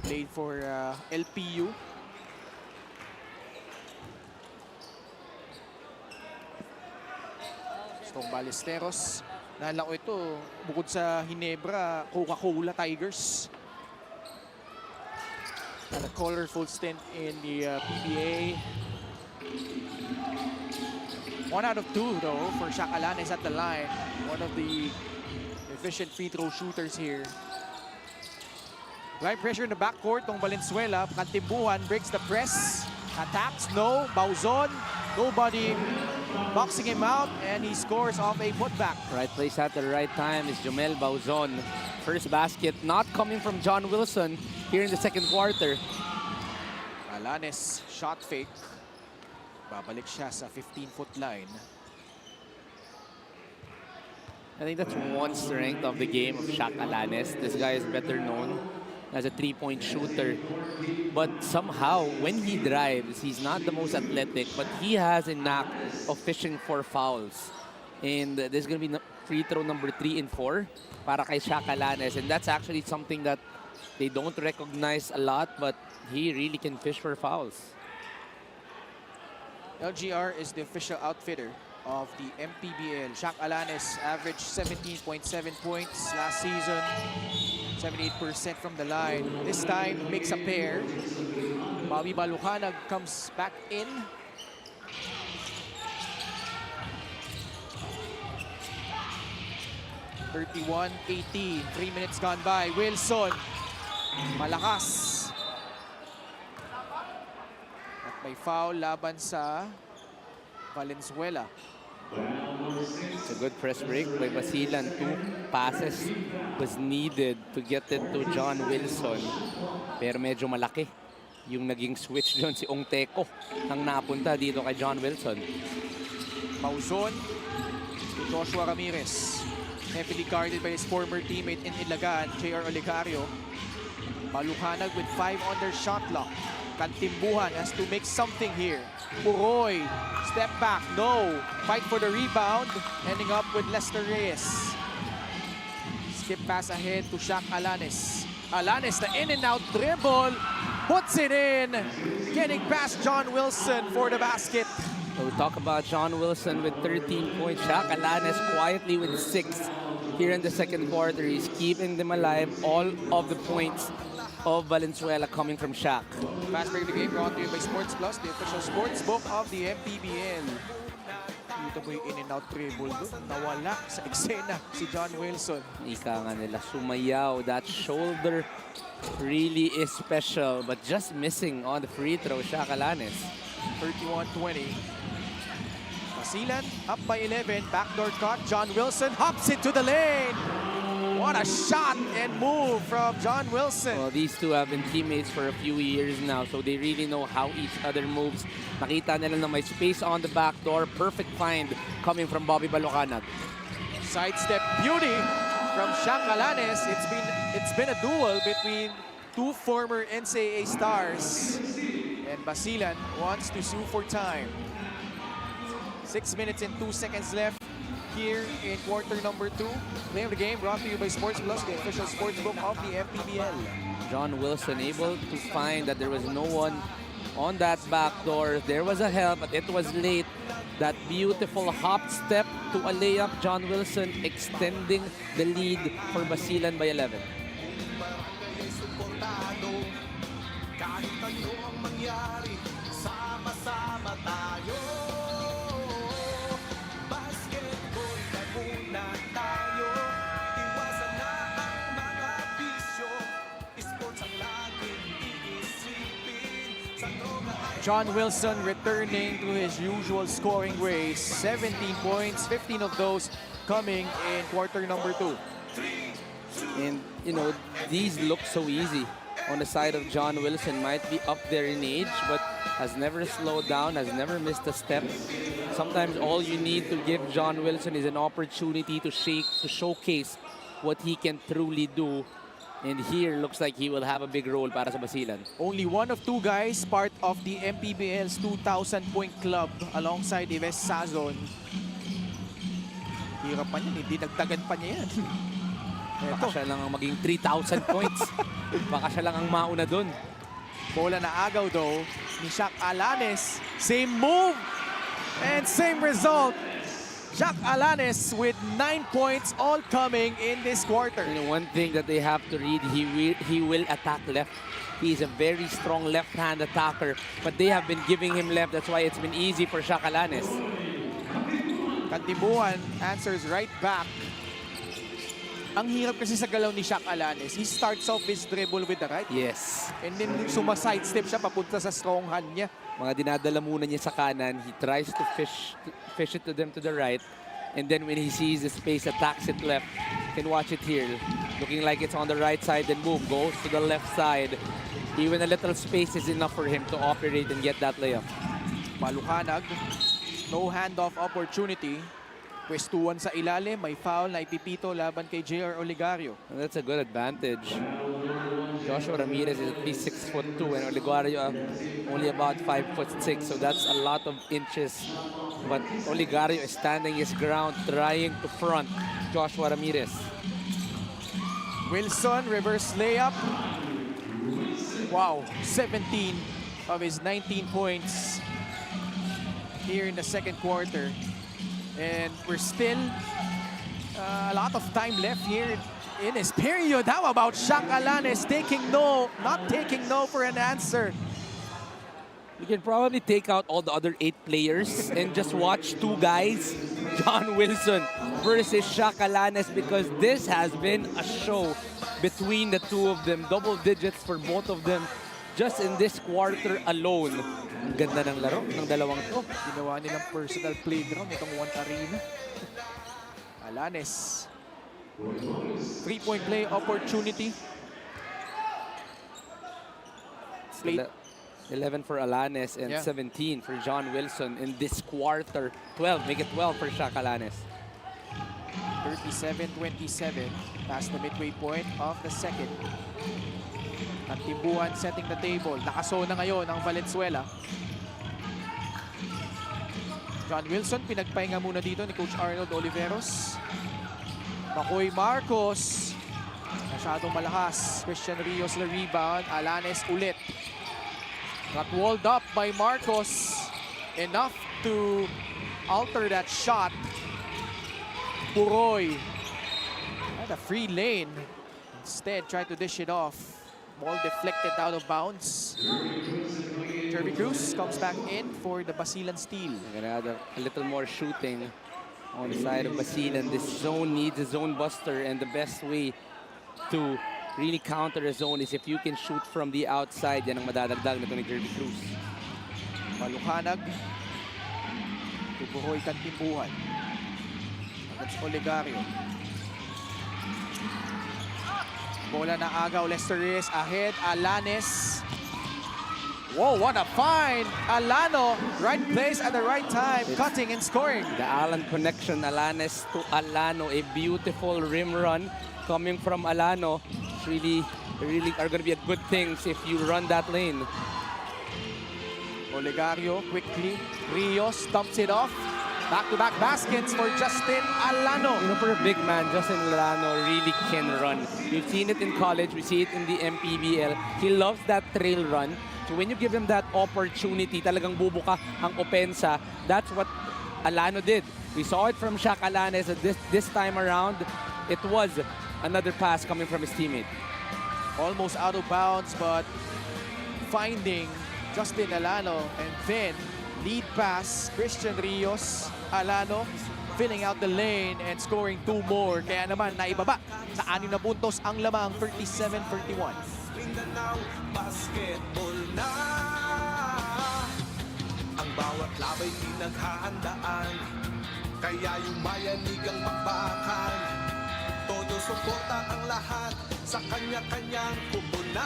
played for LPU. Stong Ballesteros. Nalala ko ito, bukod sa Ginebra, Coca-Cola Tigers. Had a colorful stint in the PBA. 1 out of 2 though for 𝐒𝐏𝐿 is at the line. One of the efficient free throw shooters here. Line pressure in the backcourt ng Valenzuela. Kantimbuhan breaks the press. Attacks, no. Bauzon, nobody boxing him out, and he scores off a putback. Right place at the right time is Jomel Bauzon. First basket not coming from John Wilson here in the second quarter. Alanes shot fake. Babalik siya sa 15-foot line. I think that's one strength of the game of Shaq Alanes. This guy is better known as a three-point shooter. But somehow, when he drives, he's not the most athletic, but he has a knack of fishing for fouls. And there's going to be free throw number 3 and 4 para kay Shaq Alanes. And that's actually something that they don't recognize a lot, but he really can fish for fouls. LGR is the official outfitter of the MPBL. Shaq Alanes averaged 17.7 points last season. 78% from the line. This time, makes a pair. Bobby Balucanag comes back in. (31-18). 3 minutes gone by. Wilson. Malakas. At may foul laban sa Valenzuela. It's a good press break by Basilan. 2 passes was needed to get it to John Wilson. Pero medyo malaki yung naging switch doon si 𝐒𝐏𝐿𝐄 ang napunta dito kay John Wilson. Bauzon to Joshua Ramirez. Heavily guarded by his former teammate in Ilagan, J.R. Olicario. Balucanag with 5 on their shot clock. Kantimbuhan has to make something here. Puroy, step back, no. Fight for the rebound, ending up with Lester Reyes. Skip pass ahead to Shaq Alanes. Alanes, the in and out dribble, puts it in. Getting past John Wilson for the basket. So we talk about John Wilson with 13 points. Shaq Alanes quietly with 6 here in the second quarter. He's keeping them alive. All of the points of Valenzuela coming from Shaq. Fast break of the game brought to you by Sports Plus, the official sports book of the MPBL. Dito mo yung in and out dribble doon. Nawala sa eksena si John Wilson. Ika nga nila, sumayaw. That shoulder really is special, but just missing on the free throw, Shaq Alanes. 31-20. Basilan up by 11. Backdoor cut. John Wilson hops into the lane. What a shot and move from John Wilson. Well, these two have been teammates for a few years now, so they really know how each other moves. Nakita nila na may space on the back door. Perfect find coming from Bobby Balucanag. Sidestep beauty from Shaq Alanes. It's been a duel between 2 former NCAA stars. And Basilan wants to sue for time. 6 minutes and 2 seconds left here in quarter number 2. Play of the game brought to you by Sports Plus, the official sports book of the MPBL. John Wilson able to find that there was no one on that back door. There was a help, but it was late. That beautiful hop step to a layup. John Wilson extending the lead for Basilan by 11. John Wilson returning to his usual scoring ways. 17 points, 15 of those coming in quarter number 2. And, you know, these look so easy on the side of John Wilson. Might be up there in age, but has never slowed down, has never missed a step. Sometimes all you need to give John Wilson is an opportunity to showcase what he can truly do. And here, looks like he will have a big role para sa Basilan. Only one of 2 guys part of the MPBL's 2,000-point club alongside Yves Sazon. Hirap pa niyan, hindi nagtagan pa niya yan. Baka siya lang ang maging 3,000 points. Baka siya lang ang mauna dun. Bola na agaw though ni Shaq Alanes. Same move and same result. Shaq Alanes with 9 points, all coming in this quarter. You know, one thing that they have to read, he will attack left. He's a very strong left-hand attacker, but they have been giving him left. That's why it's been easy for Shaq Alanes. Kantimbuhan answers right back. Ang hirap kasi sa galaw ni Shaq Alanes. He starts off his dribble with the right. Yes. And then suma-sidestep siya papunta sa strong hand niya. Mga dinadala muna niya sa kanan. He tries to fish it to them to the right. And then when he sees the space, attacks it left. You can watch it here. Looking like it's on the right side, then boom, goes to the left side. Even a little space is enough for him to operate and get that layup. Malukanag. No handoff opportunity. Pwestuhan sa ilalim. May foul na ipipito laban kay JR Oligario. And that's a good advantage. Joshua Ramirez is at least 6'2", and Oligario only about 5'6", so that's a lot of inches. But Oligario is standing his ground, trying to front Joshua Ramirez. Wilson, reverse layup. Wow, 17 of his 19 points here in the second quarter. And we're still a lot of time left here in this period. How about Shaq Alanes not taking no for an answer? You can probably take out all the other 8 players and just watch 2 guys, John Wilson versus Shaq Alanes, because this has been a show between the 2 of them. Double digits for both of them just in this quarter alone. Ang ganda ng laro ng dalawang to. Ginawa nilang personal playground itong One Arena. Alanes. 3-point play opportunity. Played 11 for Alanes and 17 for John Wilson in this quarter. 12, make it 12 for Shaq Alanes. 37-27 past the midway point of the second. At Timbuhan setting the table. Nakasona ngayon ang Valenzuela. John Wilson, pinagpahinga muna dito ni Coach Arnold Oliveros. Makoy Marcos. Masyadong malakas. Christian Rios na rebound. Alanes ulit. Got walled up by Marcos. Enough to alter that shot. Puroy. At a free lane. Instead, tried to dish it off. Ball deflected out of bounds. Jeremy Cruz comes back in for the Basilan steal. Gonna add a little more shooting on the side of Basilan. This zone needs a zone buster, and the best way to really counter a zone is if you can shoot from the outside. Yan ang madadagdag nito ni Jeremy Cruz. Malukanag. Tubuhoy Kantimbuhan. That's Oligario. Bola na agaw, Lester Reyes ahead, Alanes. Whoa, what a find! Alano, right place at the right time, cutting and scoring. The Alan connection, Alanes to Alano, a beautiful rim run coming from Alano. Really are going to be a good things if you run that lane. Oligario quickly, Rios dumps it off. Back-to-back baskets for Justin Alano. You know, for a big man, Justin Alano really can run. We've seen it in college, we see it in the MPBL. He loves that trail run. So when you give him that opportunity, talagang bubuka ang opensa. That's what Alano did. We saw it from Shaq Alanes. This time around, it was another pass coming from his teammate. Almost out of bounds, but finding Justin Alano, and then lead pass, Christian Rios, Alano, filling out the lane and scoring 2 more. Kaya naman naibaba sa 6 na puntos ang lamang, 37-31. Mindanao, basketball na. Ang bawat labay pinaghahandaan, kaya yung mayanig ang bakbakan. Todo suporta ang lahat sa kanya-kanyang kupunan.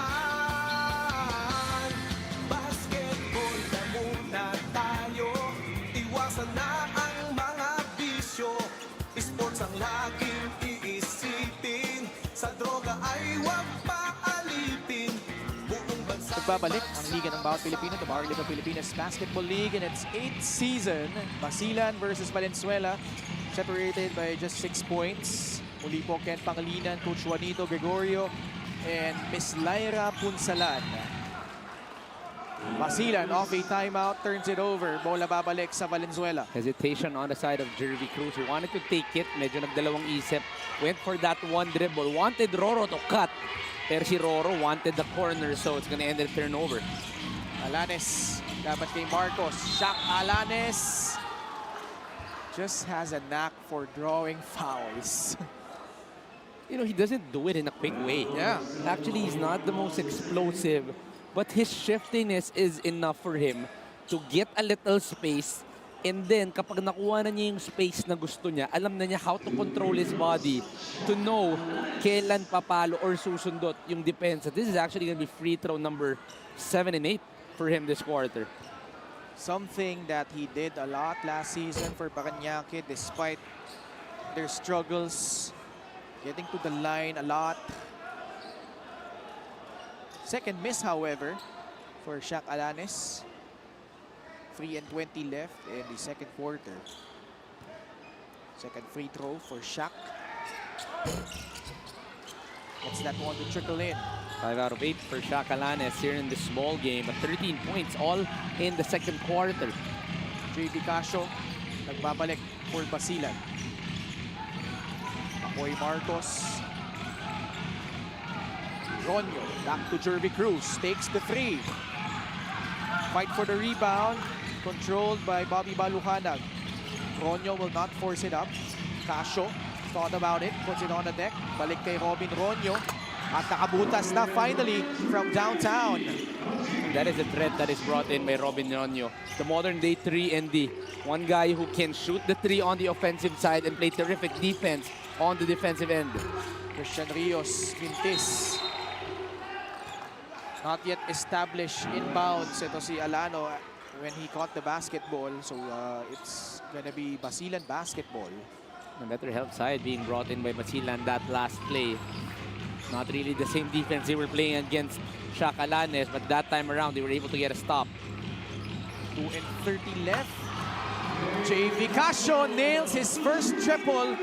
Basketball na muna tayo, iwasan na ang mga bisyo. Sports ang laging iisipin, sa droga ay huwag paalipin. Buong bansa Nagbabalik ang Liga ng Bawat Pilipino, the Bar Liga Pilipinas Basketball League in its 8th season. Basilan versus Valenzuela, separated by just 6 points. Muli po Ken Pangilinan, Coach Juanito Gregorio, and Miss Lyra Punsalan. Basilan off a timeout, turns it over. Bola babalik sa Valenzuela. Hesitation on the side of Jeremy Cruz. He wanted to take it. Medyo nagdalawang isip. Went for that one dribble. Wanted Roro to cut. Pero si Roro wanted the corner, so it's gonna end in a turnover. Alanes, dapat kay Marcos. Shaq Alanes just has a knack for drawing fouls. you know, he doesn't do it in a quick way. Yeah. Actually, he's not the most explosive, but his shiftiness is enough for him to get a little space. And then, kapag nakuha na niya yung space na gusto niya, alam na niya how to control his body to know kailan papalo or susundot yung depensa. This is actually going to be free throw number 7 and 8 for him this quarter. Something that he did a lot last season for Parañaque despite their struggles. Getting to the line a lot. Second miss, however, for Shaq Alanes. 3 and 20 left in the second quarter. Second free throw for Shaq. Gets that one to trickle in. 5 out of 8 for Shaq Alanes here in this small game. 13 points all in the second quarter. JV Casio nagbabalik for Basilan. Akoy Marcos. Ronyo back to Jervy Cruz. Takes the 3. Fight for the rebound. Controlled by Bobby Balucanag. Ronyo will not force it up. Casio thought about it. Puts it on the deck. Balik kay Robin Ronyo. At nakabutas na finally from downtown. That is a threat that is brought in by Robin Ronyo. The modern day 3 and D. One guy who can shoot the 3 on the offensive side and play terrific defense on the defensive end. Christian Rios Quintis. Not yet established inbounds. Ito si Alano when he caught the basketball. So it's gonna be Basilan basketball. A better help side being brought in by Basilan that last play. Not really the same defense they were playing against Shaq Alanes, but that time around they were able to get a stop. 2 and 30 left. JV Casio nails his first triple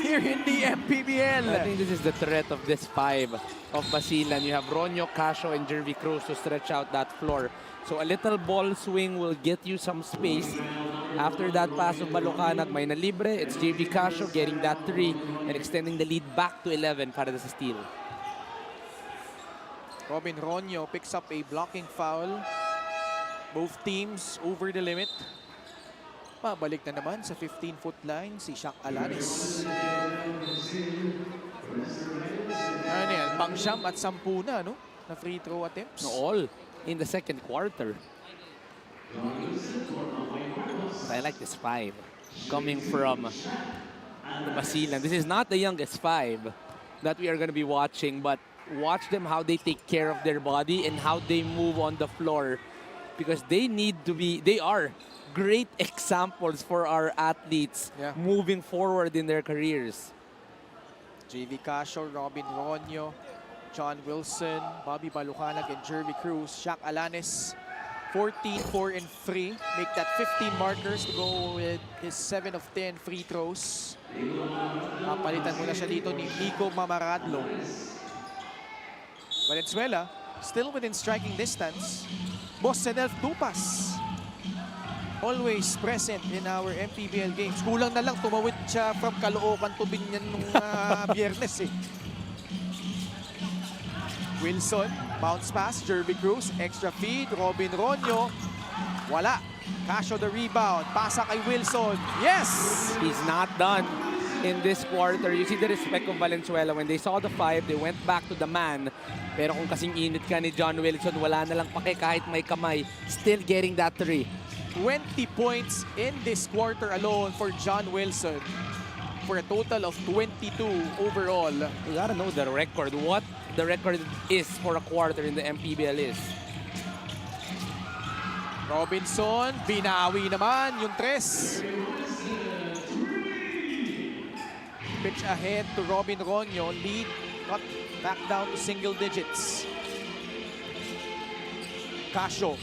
here in the MPBL. I think this is the threat of this 5 of Basilan. You have Ronyo, Casio, and Jervy Cruz to stretch out that floor. So a little ball swing will get you some space. After that pass of Balucanag, may nalibre. It's JV Casio getting that 3 and extending the lead back to 11 para sa steal. Robin Ronyo picks up a blocking foul. Both teams over the limit. Pabalik na naman sa 15-foot line si Shaq Alanes. Ano yan? Pang-siyam at 10 na, no? Na free throw attempts. No, all in the second quarter. I like this 5 coming from the Basilan. This is not the youngest 5 that we are going to be watching, but watch them how they take care of their body and how they move on the floor, because they are great examples for our athletes moving forward in their careers. JV Casio, Robin Ronyo, John Wilson, Bobby Balucanag, and Jervy Cruz. Shaq Alanes, 14, 4, and 3. Make that 15 markers to go with his 7 of 10 free throws. Papalitan muna siya dito ni Nico Mamaradlo. Valenzuela, still within striking distance. Boss Senelf Tupas. Always present in our MPBL games. Kulang na lang tumawid siya from Caloocan to Binyan nung Biyernes eh. Wilson, bounce pass, Jervy Cruz, extra feed, Robin Ronyo. Wala. Casio the rebound. Pasa kay Wilson. Yes! He's not done in this quarter. You see the respect of Valenzuela. When they saw the 5, they went back to the man. Pero kung kasing init ka ni John Wilson, wala na lang pake kahit may kamay. Still getting that 3. 20 points in this quarter alone for John Wilson, for a total of 22 overall. You gotta know the record, what the record is for a quarter in the MPBL is. Robinson, binawi naman yung 3. Pitch ahead to Robin Ronyo, lead cut back down to single digits. Casio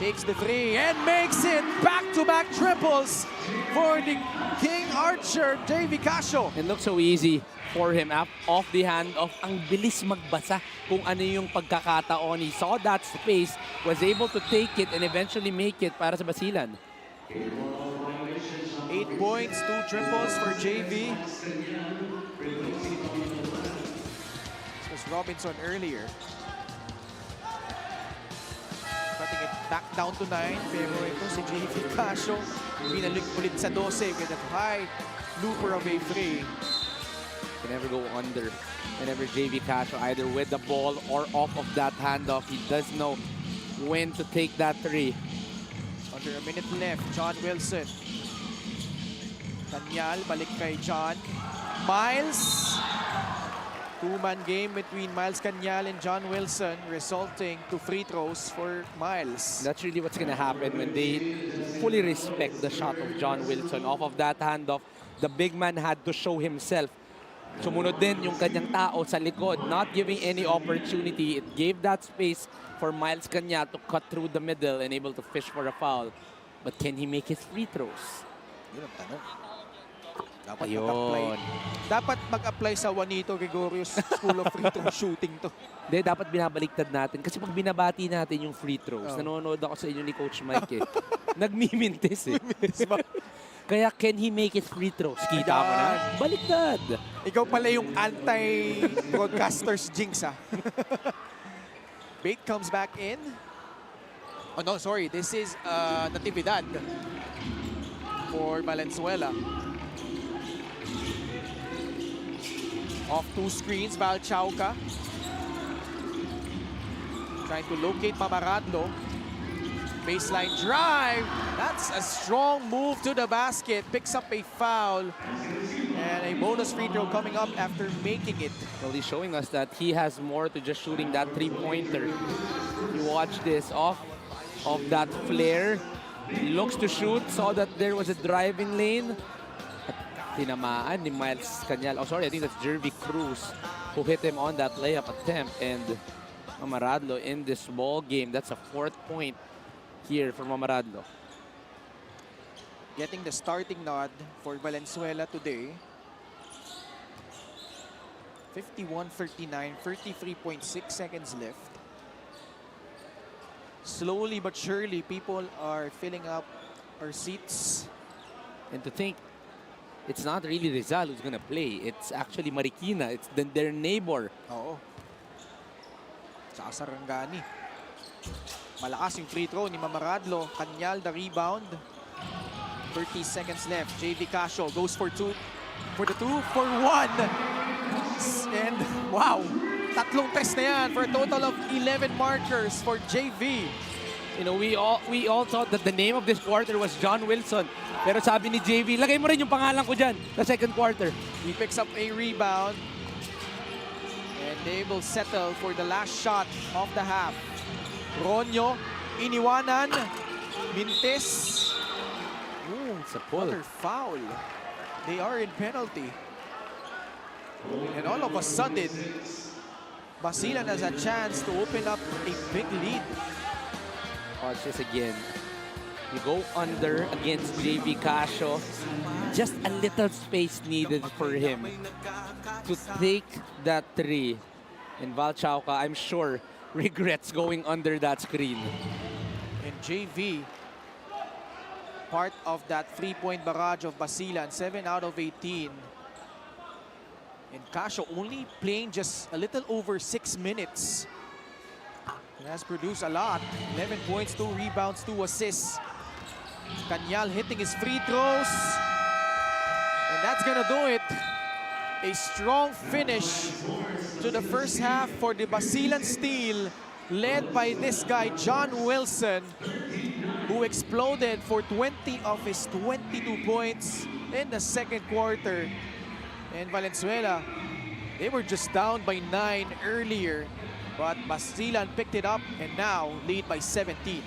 takes the 3 and makes it back-to-back triples for the King Archer, JV Casio. It looks so easy for him off the hand of ang bilis magbasa kung ano yung pagkakataon. He saw that space, was able to take it and eventually make it para sa Basilan. 8 points, 2 triples for JV. This was Robinson earlier. Cutting it back down to 9. Pero ito si JV Casio. Binalik ulit sa 12 with that high looper of a 3. Can never go under. Whenever JV Casio, either with the ball or off of that handoff, he does know when to take that three. Under a minute left, John Wilson. Daniel, balik kay John. Miles. Two-man game between Miles Canyal and John Wilson, resulting to free throws for Miles. That's really what's going to happen when they fully respect the shot of John Wilson. Off of that handoff, the big man had to show himself. Sumunod din yung kanyang tao sa likod, not giving any opportunity. It gave that space for Miles Canyal to cut through the middle and able to fish for a foul. But can he make his free throws? Yun ang tanong. Dapat mag-apply sa Juanito Gregorio's School of Free Throw Shooting to. Hindi, dapat binabaliktad natin. Kasi pag binabati natin yung free throws, nanonood ako sa inyo ni Coach Mike eh. Nagmimintis eh. Kaya can he make his free throws? Kita mo na? Baliktad! Ikaw pala yung anti-broadcasters jinx ah. Bait comes back in. Oh no, sorry. This is Natividad for Valenzuela. Off two screens, Valchauca. Trying to locate Mamaradlo. Baseline drive. That's a strong move to the basket. Picks up a foul. And a bonus free throw coming up after making it. Well, he's showing us that he has more to just shooting that three-pointer. You watch this off of that flare. He looks to shoot, saw that there was a driving lane. Tinamaan ni Miles Canyal. Oh, sorry, I think that's Jervy Cruz who hit him on that layup attempt. And Mamaradlo in this ball game. That's a 4th point here for Mamaradlo. Getting the starting nod for Valenzuela today. 51-39, 33.6 seconds left. Slowly but surely, people are filling up our seats. And to think, it's not really Rizal who's gonna play. It's actually Marikina. It's their neighbor. Oo. Tsaka Sarangani. Malakas yung free throw ni Mamaradlo. Canyal the rebound. 30 seconds left. JV Casio goes for two. For the two. For one. And wow. Tatlong test na yan for a total of 11 markers for JV. You know, we all thought that the name of this quarter was John Wilson. Pero sabi ni JV, lagay mo rin yung pangalan ko dyan sa second quarter. He picks up a rebound. And they will settle for the last shot of the half. Ronyo, iniwanan. Mintis. Ooh, it's a pull. Another foul. They are in penalty. And all of a sudden, Basilan has a chance to open up a big lead. Watch this again. You go under against JV Casio. Just a little space needed for him to take that three. And Valchauca, I'm sure, regrets going under that screen. And JV, part of that three-point barrage of Basilan, 7 out of 18. And Casio only playing just a little over 6 minutes. He has produced a lot. 11 points, 2 rebounds, 2 assists. Canyal hitting his free throws. And that's gonna do it. A strong finish to the first half for the Basilan Steel, led by this guy, John Wilson, who exploded for 20 of his 22 points in the second quarter. And Valenzuela, they were just down by 9 earlier, but Basilan picked it up and now lead by 17.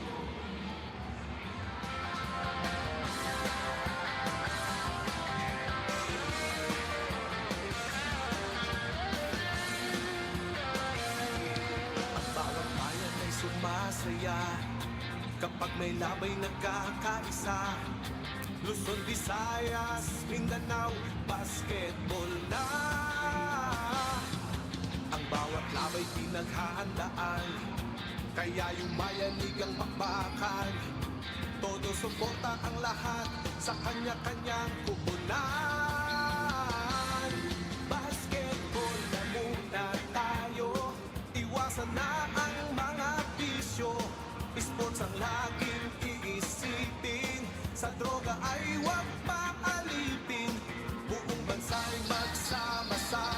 Ang bawat bayan ay sumasaya kapag may labay nagkakaisa. Luzon, Visayas, Mindanao, basketball na. Ang bawat labay pinaghahandaan, kaya yung mayanig ang pakbakan. Todo suporta ang lahat sa kanya-kanyang kupunan. Basketball na muna tayo, iwasan na ang mga bisyo. Sports ang laging iisipin, sa droga ay huwag paalipin. Buong bansa'y magsama-sama.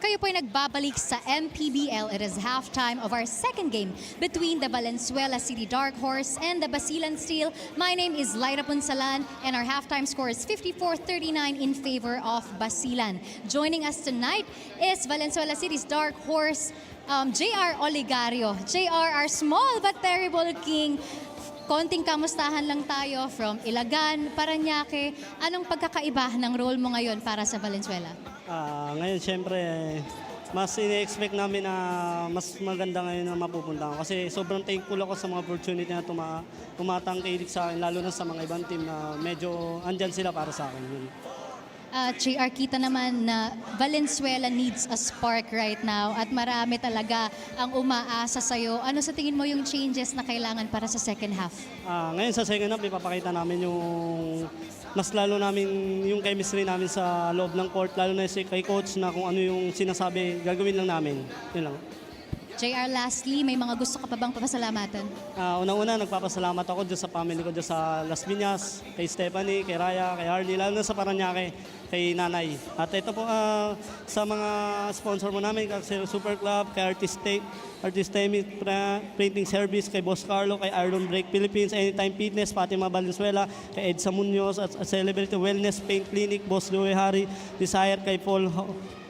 kayo po ay nagbabalik sa MPBL. It is halftime of our second game between the Valenzuela City Dark Horse and the Basilan Steel. My name is Lyra Punsalan and our halftime score is 54-39 in favor of Basilan. Joining us tonight is Valenzuela City's Dark Horse, JR Olegario. JR, our small but terrible king. Konting kamustahan lang tayo from Ilagan, Parañaque. Anong pagkakaiba ng role mo ngayon para sa Valenzuela? Ngayon, syempre, mas ine-expect namin na mas maganda ngayon na mapupunta ako. Kasi sobrang thankful ako sa mga opportunity na tumatangkilik sa akin, lalo na sa mga ibang team na medyo andyan sila para sa akin. Yun. JR, kita naman na Valenzuela needs a spark right now at marami talaga ang umaasa sa'yo. Ano sa tingin mo yung changes na kailangan para sa second half? Ngayon sa second half, ipapakita namin yung mas lalo namin yung chemistry namin sa loob ng court, lalo na kay coach na kung ano yung sinasabi, gagawin lang namin. Yun lang. JR, lastly, may mga gusto ka pa bang papasalamatan? Unang-una, nagpapasalamat ako dyan sa family ko dyan sa Las Piñas, kay Stephanie, kay Raya, kay Harley, lalo na sa Parañaque, kay Nanay. At ito po sa mga sponsor mo namin, kay Super Club, kay Artist Printing Service, kay Boss Carlo, kay Iron Break Philippines, Anytime Fitness, Fatima Valenzuela, kay Edsa Munoz, at Celebrity Wellness Paint Clinic, Boss Louie Harry, Desire, kay Paul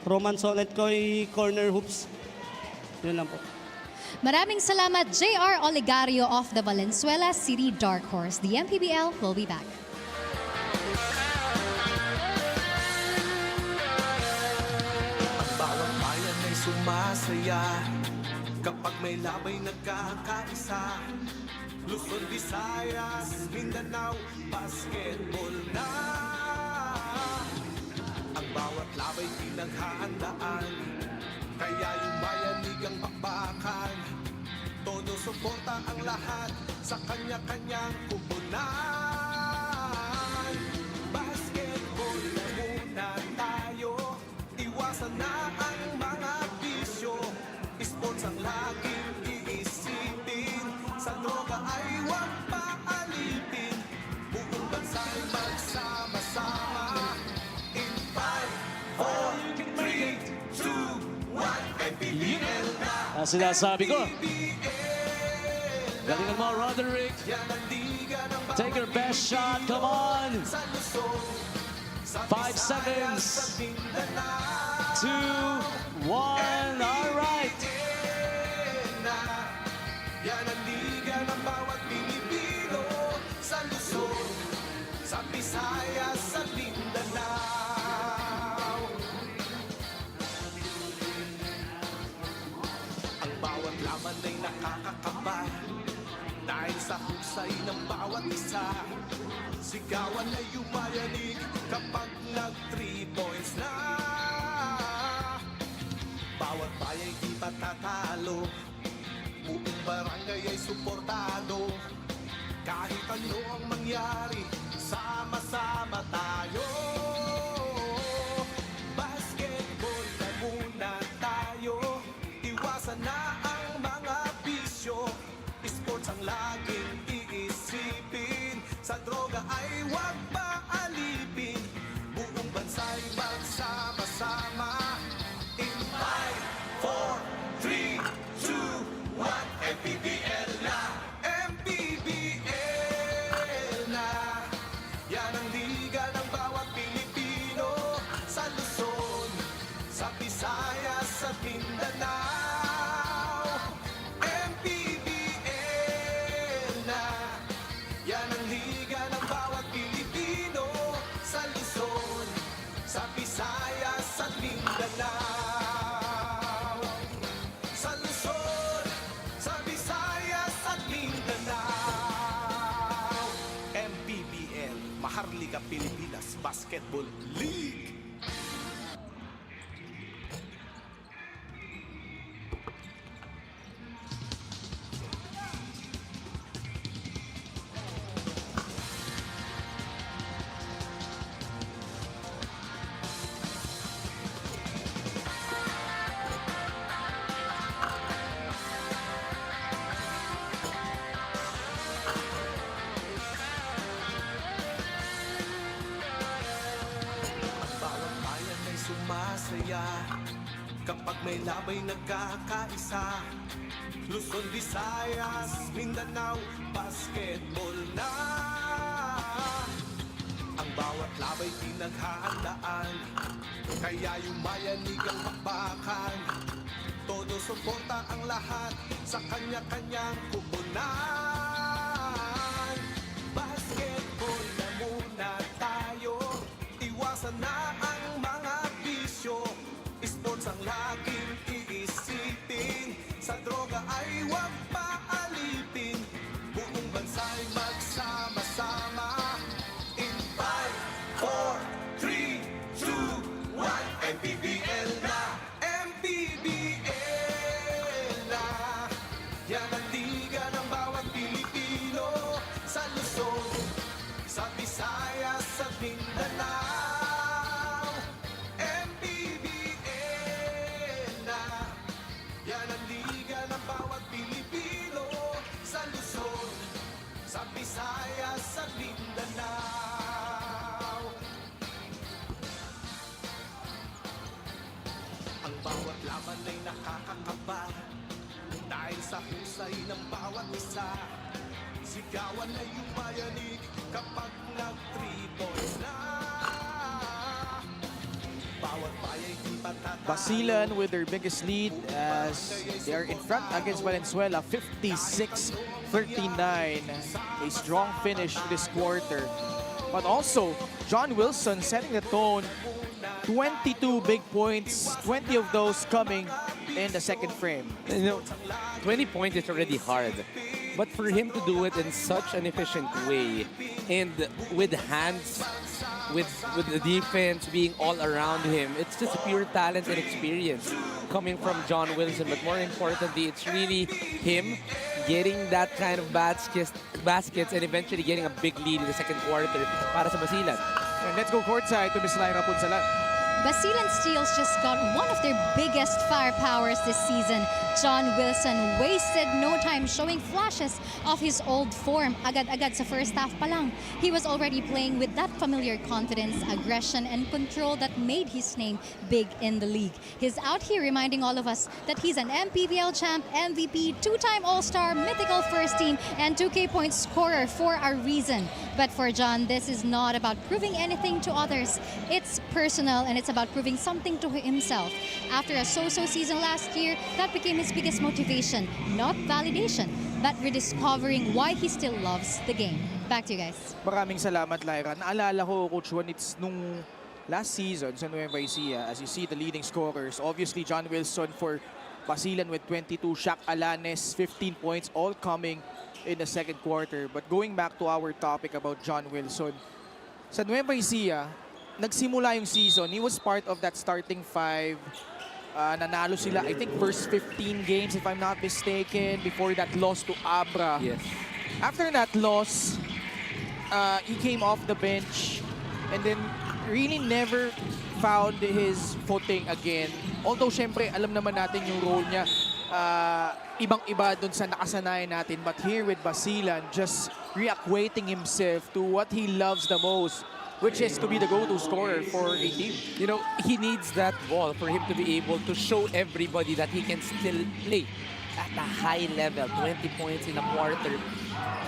Romanson, at kay Corner Hoops. Yun lang po. Maraming salamat, JR Olegario of the Valenzuela City Dark Horse. The MPBL will be back. Ang bawat bayan ay sumasaya kapag may labay nagkakaisa. Luzon, Visayas, Mindanao, basketball na. Ang bawat labay pinaghahandaan, kaya yung bayanigang bakbakan. Todo suporta ang lahat sa kanya-kanyang kupunan. Basketball na muna tayo, iwasan na ang mga bisyo. Sports ang laging iisipin, sa droga ay huwag paalipin. Buong bansa'y magsama-sama. In 5, 4, 3, 2, sinasabi ko. Galingan mo, Roderick. Take your best shot. Come on. 5 seconds. 2, 1. All right. Yan ang liga ng bawat Pilipino, sa Luzon, sa Visayas, sa Mindanao. Ang bawat laban ay nakakakaba dahil sa husay ng bawat isa. Sigawan ay umayanig kapag nag-3 points na. Bawat bayay di patatalo, buong barangay ay suportado. Kahit ano ang mangyari, sama-sama tayo. Basketball na muna tayo, iwasan na ang mga bisyo. Sports ang laging iisipin, sa droga ay huwag paalipin. Buong bansa'y magsama-sama. In 5, 4, 3, 2, 1, MPBL na, MPBL na. Yan ang liga ng bawat Pilipino, sa Luzon, sa Visayas, sa Mindanao. MPBL na. Yan ang liga ng bawat Pilipino, sa Luzon, sa Visayas, at Mindanao. Sa Luzon, sa Visayas, at Mindanao. MPBL, Maharlika Pilipinas Basketball League. kapag may labay nagkakaisa. Luzon, Visayas, Mindanao, basketball na. Ang bawat labay pinaghahandaan, kaya yumayanig ang bakbakan. Todo suporta ang lahat sa kanya-kanyang kupunan. Basketball na muna tayo, iwasan na ang mga bisyo. Sports ang laging iisipin, sa droga ay huwag paalipin. Buong bansa'y magsama-sama. In 5, 4, 3, 2, 1, MPBL na, MPBL na. Yan ang liga ng bawat Pilipino, sa Luzon, sa Visayas, sa Mindanao. MPBL na, yan ang liga ng bawat Pilipino, sa Luzon, sa Visayas, sa Mindanao. Ang bawat laban ay nakakakaba, dahil sa husay ng bawat isa. Sigawan ay yumayanig kapag nag-3 points na. Bawat bayay di patatalo. Basilan with their biggest lead as they are in front against Valenzuela, 56-39. A strong finish this quarter. But also, John Wilson setting the tone. 22 big points, 20 of those coming in the second frame. You know, 20 points is already hard. But for him to do it in such an efficient way and with hands, with the defense being all around him, it's just pure talent and experience coming from John Wilson. But more importantly, it's really him getting that kind of baskets and eventually getting a big lead in the second quarter para sa Basilan. And let's go courtside to Miss Lyra Punsalan. Basilan Steels just got one of their biggest firepowers this season. John Wilson wasted no time showing flashes of his old form. Agad-agad sa first half pa lang, he was already playing with that familiar confidence, aggression, and control that made his name big in the league. He's out here reminding all of us that he's an MPBL champ, MVP, two-time All-Star, mythical first team, and 2K point scorer for a reason. But for John, this is not about proving anything to others. It's personal and it's about proving something to himself. After a so-so season last year, that became his biggest motivation, not validation, but rediscovering why he still loves the game. Back to you guys. Maraming salamat, Lyra. Naalala ko, Coach Juan, it's nung last season sa Nueva Ecija, as you see the leading scorers, obviously John Wilson for Basilan with 22, Shaq Alanes, 15 points, all coming in the second quarter. But going back to our topic about John Wilson, sa Nueva Ecija, nagsimula yung season, he was part of that starting five. Nanalo sila, I think, first 15 games, if I'm not mistaken, before that loss to Abra. Yes. After that loss, he came off the bench and then really never found his footing again. Although, syempre, alam naman natin yung role niya. Ibang-iba dun sa nakasanayan natin. But here with Basilan, just reacquainting himself to what he loves the most, which is to be the go-to scorer for a team. You know, he needs that ball for him to be able to show everybody that he can still play at a high level. 20 points in a quarter.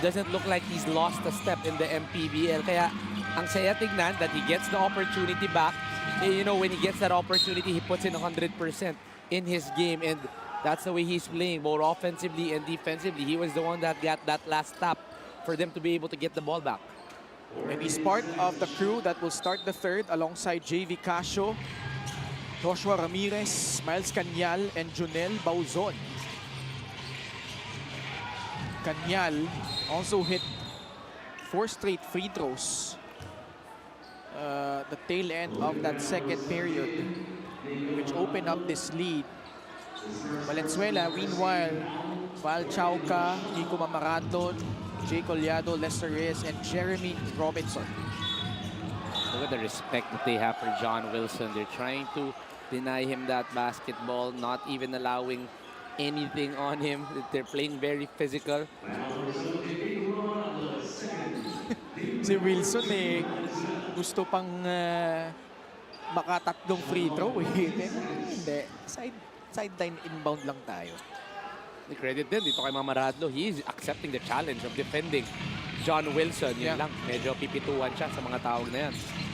Doesn't look like he's lost a step in the MPBL. Kaya ang saya tignan that he gets the opportunity back. You know, when he gets that opportunity, he puts in 100% in his game. And that's the way he's playing, both offensively and defensively. He was the one that got that last stop for them to be able to get the ball back. And he's part of the crew that will start the third alongside JV Casio, Joshua Ramirez, Miles Canyal, and Junel Bauzon. Canyal also hit 4 straight free throws. The tail end of that second period, which opened up this lead. Valenzuela, meanwhile, Val Chauca, Nico Mamaraton, Jay Collado, Lester Reyes, and Jeremy Robinson. Look at the respect that they have for John Wilson. They're trying to deny him that basketball, not even allowing anything on him. They're playing very physical. Si Wilson gusto pang makatatlong free throw. Hindi. Sideline inbound lang tayo. The credit din dito kay Mamaradlo. He is accepting the challenge of defending John Wilson. Yun lang. Medyo pipituan siya sa mga tawag na yan.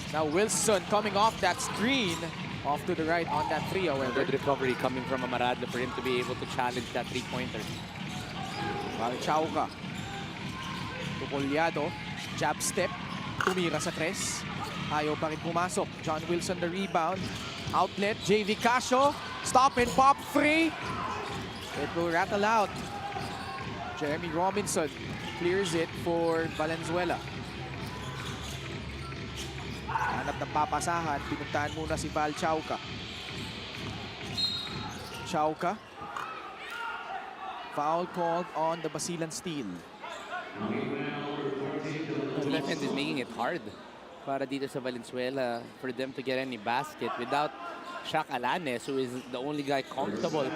Now Wilson coming off that screen. Off to the right on that three, however. Good recovery coming from Mamaradlo for him to be able to challenge that three-pointer. Chauka. Tukolyado. Jab step. Tumira sa tres. Ayaw pa rin pumasok. John Wilson the rebound. Outlet. JV Casio. Stop and pop free. It will rattle out. Jeremy Robinson clears it for Valenzuela. Hanap ng papasahan. Pinuntahan muna si Val Chauka. Chauka. Foul called on the Basilan steal. The defense is making it hard para dito sa Valenzuela for them to get any basket without 𝐒𝐏𝐿𝐒, who is the only guy comfortable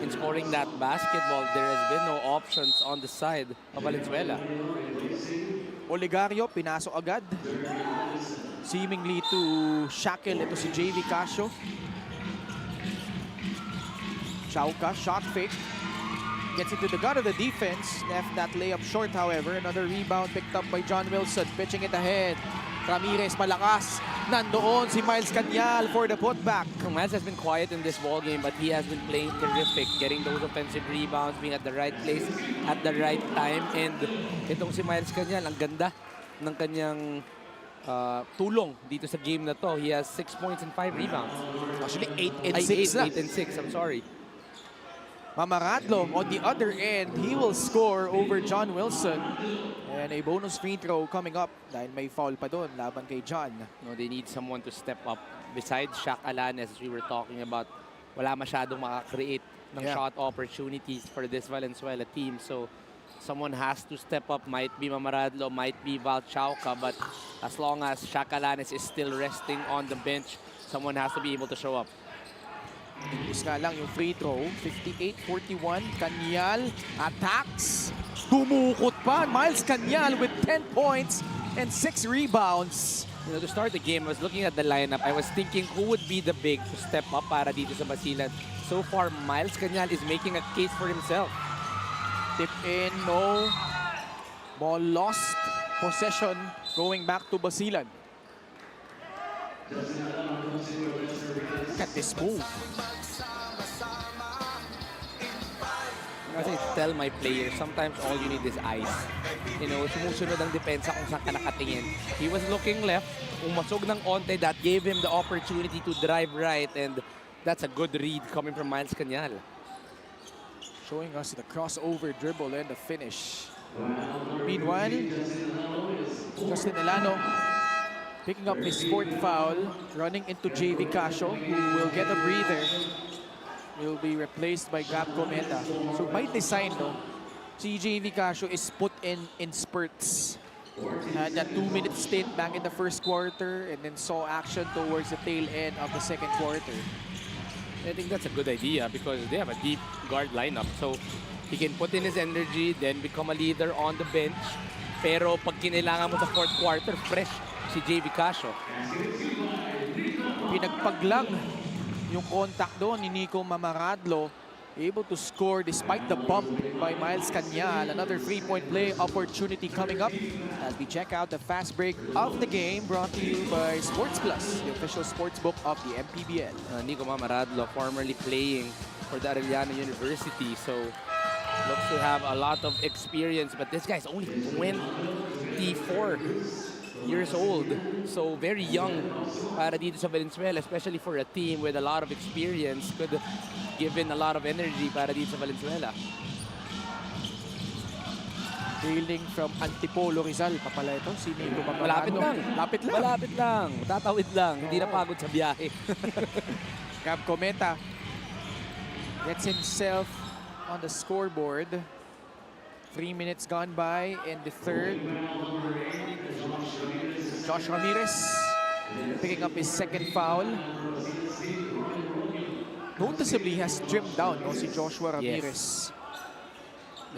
in scoring that basketball. There has been no options on the side of Valenzuela. Oligario, pinasok agad. Seemingly to shackle ito si JV Casio. Chauka, shot fake. Gets into the gut of the defense. Left that layup short, however. Another rebound picked up by John Wilson. Pitching it ahead. Ramirez malakas. Nandoon si Miles Cañal for the putback. Miles has been quiet in this ball game, but he has been playing terrific, getting those offensive rebounds, being at the right place at the right time. And itong si Miles Cañal, ang ganda ng kanyang tulong dito sa game na to. He has 6 points and 5 rebounds. Actually, 8 and 6 na. 8 and 6, I'm sorry. Mamaradlo, on the other end, he will score over John Wilson. And a bonus free throw coming up dahil may foul pa doon laban kay John. No, they need someone to step up. Besides 𝐒𝐏𝐿𝐒, as we were talking about, wala masyadong makakreate ng shot opportunities for this Valenzuela team. So, someone has to step up. Might be Mamaradlo, might be Val Chauka, but as long as 𝐒𝐏𝐿𝐒 is still resting on the bench, someone has to be able to show up. Is nga lang yung free throw. 58-41. Cañal attacks. Dumukot pa. Miles Cañal with 10 points and 6 rebounds. You know, to start the game, I was looking at the lineup. I was thinking who would be the big to step up para dito sa Basilan. So far, Miles Cañal is making a case for himself. Tip in, no. Ball lost. Possession going back to Basilan. Look at this move. Kasi tell my players, sometimes all you need is eyes. You know, sumusunod ang depensa kung saan ka nakatingin. He was looking left, umasog ng onte, that gave him the opportunity to drive right, and that's a good read coming from Miles Cañal. Showing us the crossover dribble and the finish. Meanwhile, Justin Elano picking up his 4th foul, running into JV Casio, who will get a breather. Will be replaced by Gabco Meta. So by design, no, si JV Casio is put in spurts. Had that 2-minute stint back in the first quarter and then saw action towards the tail end of the second quarter. I think that's a good idea because they have a deep guard lineup. So he can put in his energy, then become a leader on the bench. Pero pag kinailangan mo sa 4th quarter, fresh si JV Casio. Pinagpaglang yung contact doon ni Nico Mamaradlo. Able to score despite the bump by Miles Cañal. Another 3-point play opportunity coming up as we check out the fast break of the game brought to you by Sports Plus, the official sportsbook of the MPBL. Nico Mamaradlo, formerly playing for the Arellano University, so looks to have a lot of experience, but this guy's only 24 years old, so very young para dito sa Valenzuela, especially for a team with a lot of experience. Could give in a lot of energy para dito sa Valenzuela. Hailing from Antipolo, Rizal pa pala ito. Si Nico Mamaradlo. Malapit lang. Lapit lang. Malapit lang. Tatawid lang. Hindi na pagod sa biyahe. Gabco Meta gets himself on the scoreboard. 3 minutes gone by in the third. Josh Ramirez picking up his 2nd foul. Noticeably has trimmed down si Joshua Ramirez. Yes.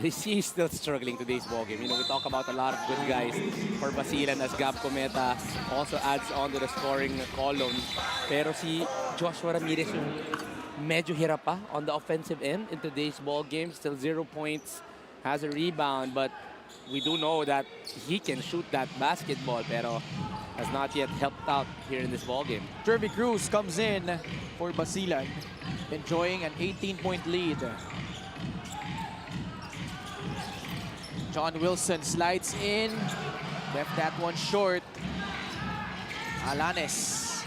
He's still struggling today's ballgame. You know, we talk about a lot of good guys for Basilan as 𝐒𝐏𝐋𝐔𝐒 also adds on to the scoring column. Pero si Joshua Ramirez yung medyo hirap pa on the offensive end in today's ballgame. Still 0 points, has a rebound, but we do know that he can shoot that basketball, pero has not yet helped out here in this ballgame. Jervy Cruz comes in for Basilan, enjoying an 18-point lead. John Wilson slides in, left that one short. Alanes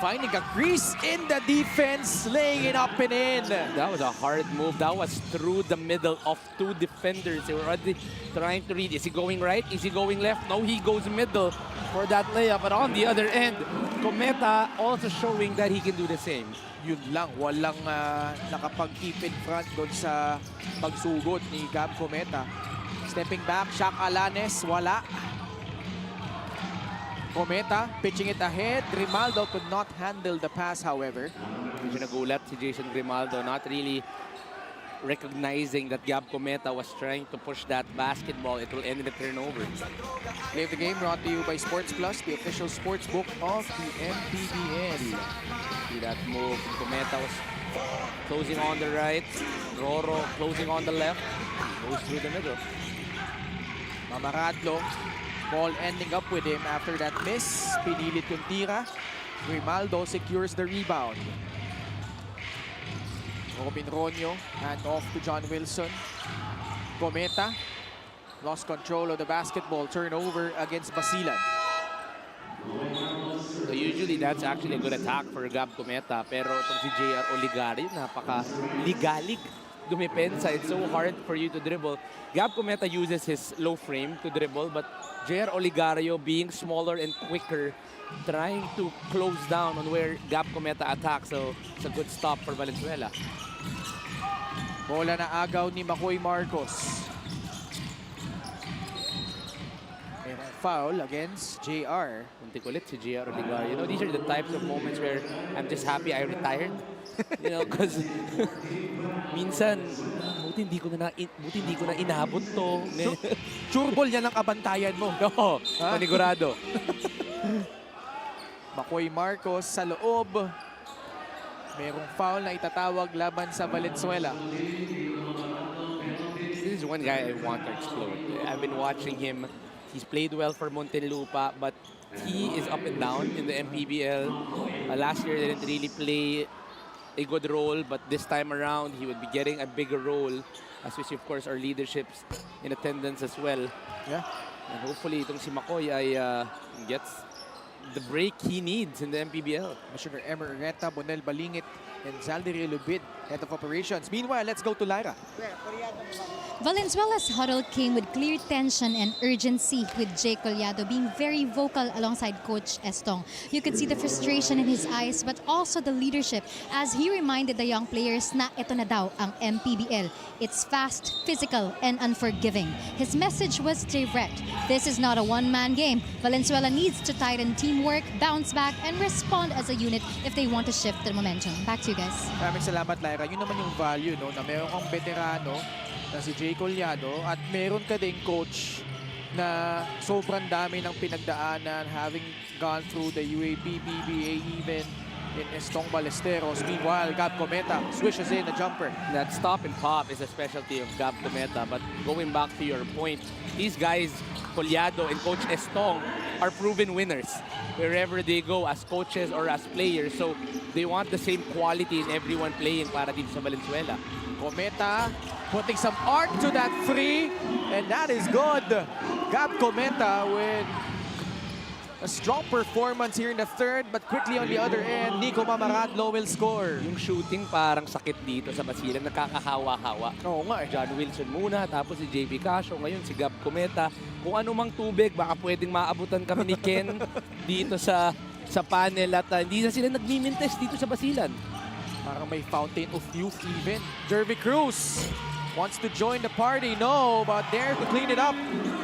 finding a crease in the defense, laying it up and in. That was a hard move. That was through the middle of two defenders. They were already trying to read. Is he going right? Is he going left? No, he goes middle for that layup. But on the other end, 𝐒𝐏𝐋𝐔𝐒 also showing that he can do the same. Yun lang, walang nakapag-keep in front doon sa pagsugod ni 𝐒𝐏𝐿𝐒. Stepping back, Shaq Alanes, wala. 𝐒𝐏𝐿𝐒 pitching it ahead. Grimaldo could not handle the pass, however. Medyo nagulat si Jason Grimaldo, not really recognizing that 𝐒𝐏𝐿𝐒 was trying to push that basketball. It will end in a turnover. Play of the game brought to you by Sports Plus, the official sports book of the MPBL. See that move. 𝐒𝐏𝐿𝐒 was closing on the right. Roro closing on the left. Goes through the middle. Mamaradlo, ball ending up with him after that miss. Pinilit yung tira. Grimaldo secures the rebound. Robin Ronyo, hand off to John Wilson. 𝐒𝐿𝐒 lost control of the basketball. Turnover against Basilan. So usually that's actually a good attack for 𝐒𝐏𝐿𝐒. Pero itong si JR Oligari, napaka-ligalig dumepensa. It's so hard for you to dribble. 𝐒𝐏𝐿𝐒 uses his low frame to dribble, but JR Oligario being smaller and quicker, trying to close down on where 𝐒𝐏𝐿𝐒 attacks. So it's a good stop for Valenzuela. Bola na agaw ni Makoy Marcos. Merong foul against JR. Muntik ulit si JR Oligario. You know, these are the types of moments where I'm just happy I retired. You know, because minsan, buti hindi ko na inabot to. Sure ball yan ang kabantayan mo. No, panigurado. Makoy Marcos sa loob. Merong foul na itatawag laban sa Valenzuela. This is one guy I want to explode. I've been watching him. He's played well for Muntinlupa, but he is up and down in the MPBL. Last year, didn't really play a good role, but this time around, he would be getting a bigger role. As we see, of course, our leaderships in attendance as well. Yeah. And hopefully, itong si Makoy ay gets the break he needs in the MPBL. Commissioner Emer Ureta, Bonel Balingit, and Zaldirie Lubid, head of operations. Meanwhile, let's go to Lyra. Valenzuela's huddle came with clear tension and urgency, with Jay Collado being very vocal alongside Coach Estong. You could see the frustration in his eyes, but also the leadership as he reminded the young players na ito na daw ang MPBL. It's fast, physical, and unforgiving. His message was direct. This is not a one-man game. Valenzuela needs to tighten teamwork, bounce back, and respond as a unit if they want to shift the momentum. Back to you guys. Maraming salamat, Lyra. Yun naman yung value, no? Na meron kang veterano na si Jay Collado at meron ka ding coach na sobrang dami ng pinagdaanan, having gone through the UAP, PBA, even in Estong Ballesteros. Meanwhile, 𝐒𝐏𝐿𝐒 swishes in a jumper. That stop and pop is a specialty of 𝐒𝐏𝐿𝐒. But going back to your point, these guys, Collado and Coach Estong, are proven winners wherever they go as coaches or as players. So they want the same quality in everyone playing para dito sa Valenzuela. 𝐒𝐏𝐿𝐒 putting some art to that three, and that is good. 𝐒𝐏𝐿𝐒 with a strong performance here in the third, but quickly on the other end, Nico Mamaradlo will score. Yung shooting parang sakit dito sa Basilan, nakakahawa-hawa. Oo nga eh. John Wilson muna, tapos si JB Casio, ngayon si 𝐒𝐏𝐿𝐒. Kung ano mang tubig, baka pwedeng maabutan kami ni Ken dito sa panel at hindi na sila nagmimintes dito sa Basilan. Parang may fountain of youth even. Jervy Cruz wants to join the party. No, but there to clean it up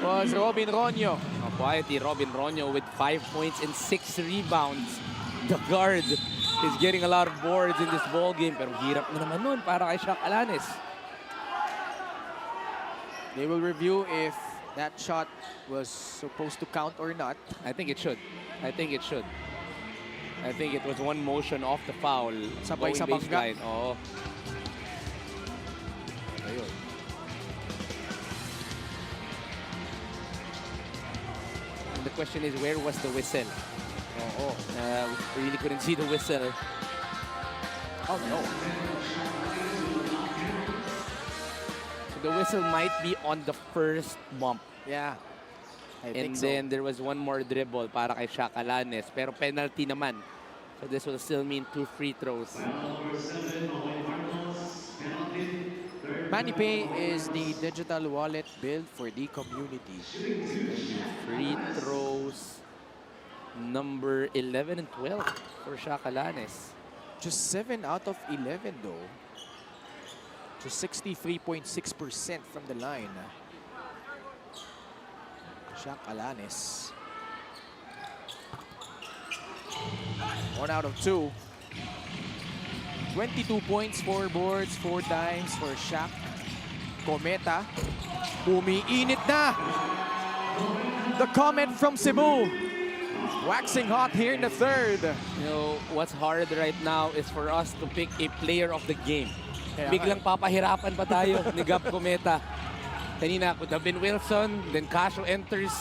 was Robin Ronyo. Quietly, Robin Ronyo with 5 points and 6 rebounds. The guard is getting a lot of boards in this ball game. Pero hirap na naman nun para kay Shaq Alanes. They will review if that shot was supposed to count or not. I think it should. I think it should. I think it was one motion off the foul. Sabay going sa bangga. baseline. Oo. Ayun. And the question is, where was the whistle? Oo. We really couldn't see the whistle. Oh no. So the whistle might be on the first bump. Yeah. I And think so. then there was one more dribble para kay Shaq Alanes. Pero penalty naman. So this will still mean 2 free throws. Manny Pay is the digital wallet built for the community. Free throws number 11 and 12 for Shaq Alanes. Just 7 out of 11 though. Just 63.6% from the line. Shaq Alanes. 1 out of 2. 22 points, 4 boards, 4 dimes for Shaq. Cometa. Umiinit na. The comment from Cebu. Waxing hot here in the third. You know, what's hard right now is for us to pick a player of the game. Kaya Biglang papahirapan pa tayo ni Gab Cometa. Kanina could have been Wilson, then Casio enters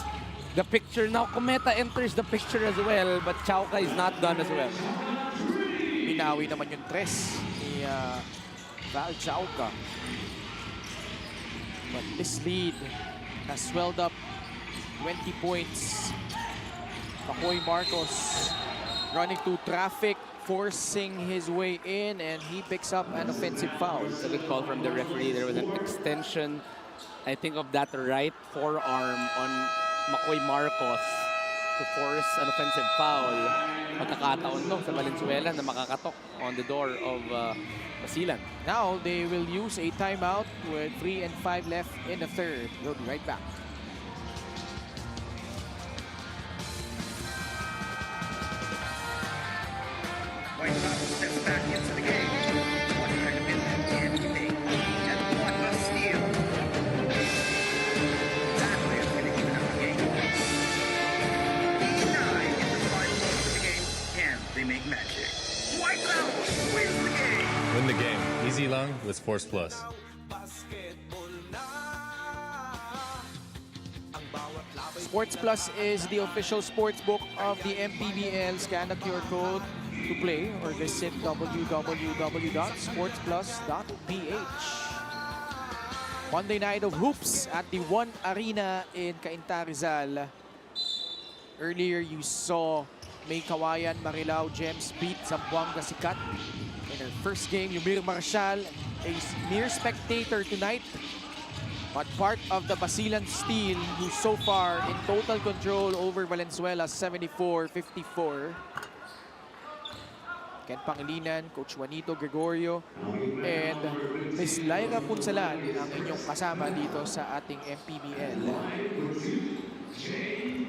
the picture. Now Cometa enters the picture as well, but Chauca is not done as well. Binawi naman yung tres ni Val Chauca. But this lead has swelled up 20 points. Pacoy Marcos running through traffic, forcing his way in, and he picks up an offensive foul. It's a good call from the referee. There was an extension, I think, of that right forearm on Macoy Marcos to force an offensive foul. Magkakataon to sa Valenzuela na makakatok on the door of Basilan. Now they will use a timeout with 3 and 5 left in the third. We'll be right back. White House steps back into the game. What kind of impact can he make? And what a steal! That way is going to even out the game. 9 in the final moments of the game. Can they make magic? White House wins the game! Win the game. Easy long with Sports Plus. Sports Plus is the official sports book of the MPBL. Scan the QR code to play or visit www.sportsplus.ph. Monday night of hoops at the One Arena in Cainta, Rizal. Earlier you saw May Kawayan, Marilao, Gems beat Zamboanga Sikat in her first game. Yumir Marshall, a mere spectator tonight, but part of the Basilan Steel, who so far in total control over Valenzuela, 74-54. Ken Pangilinan, Coach Juanito Gregorio, and Ms. Lyra Punsalan ang inyong kasama dito sa ating MPBL.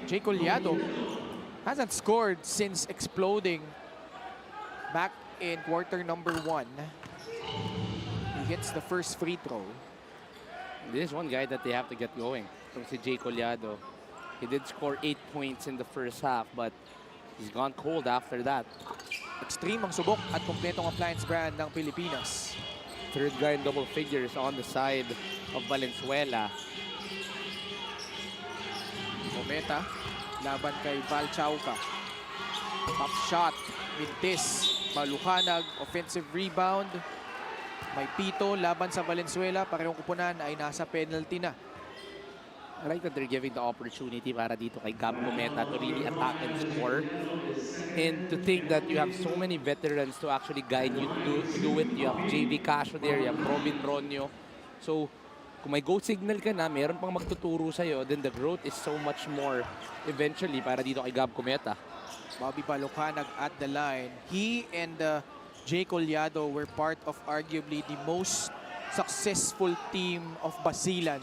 Jay Collado hasn't scored since exploding back in quarter number 1. He hits the first free throw. This is one guy that they have to get going. From si Jay Collado. He did score 8 points in the first half, but he's gone cold after that. Extreme ang subok at kompletong appliance brand ng Pilipinas. Third guy in double figures on the side of Valenzuela. Cometa, laban kay Val Chauca. Top shot, Mintis, Malukanag, offensive rebound. May pito, laban sa Valenzuela, parehong kupunan ay nasa penalty na. I like that they're giving the opportunity para dito kay Gab Cometa to really attack and score. And to think that you have so many veterans to actually guide you to do it. You have JV Casio there, you have Robin Ronyo. So, kung may go signal ka na, meron pang magtuturo sa'yo, then the growth is so much more eventually para dito kay Gab Cometa. Bobby Balucanag at the line. He and Jay Collado were part of arguably the most successful team of Basilan.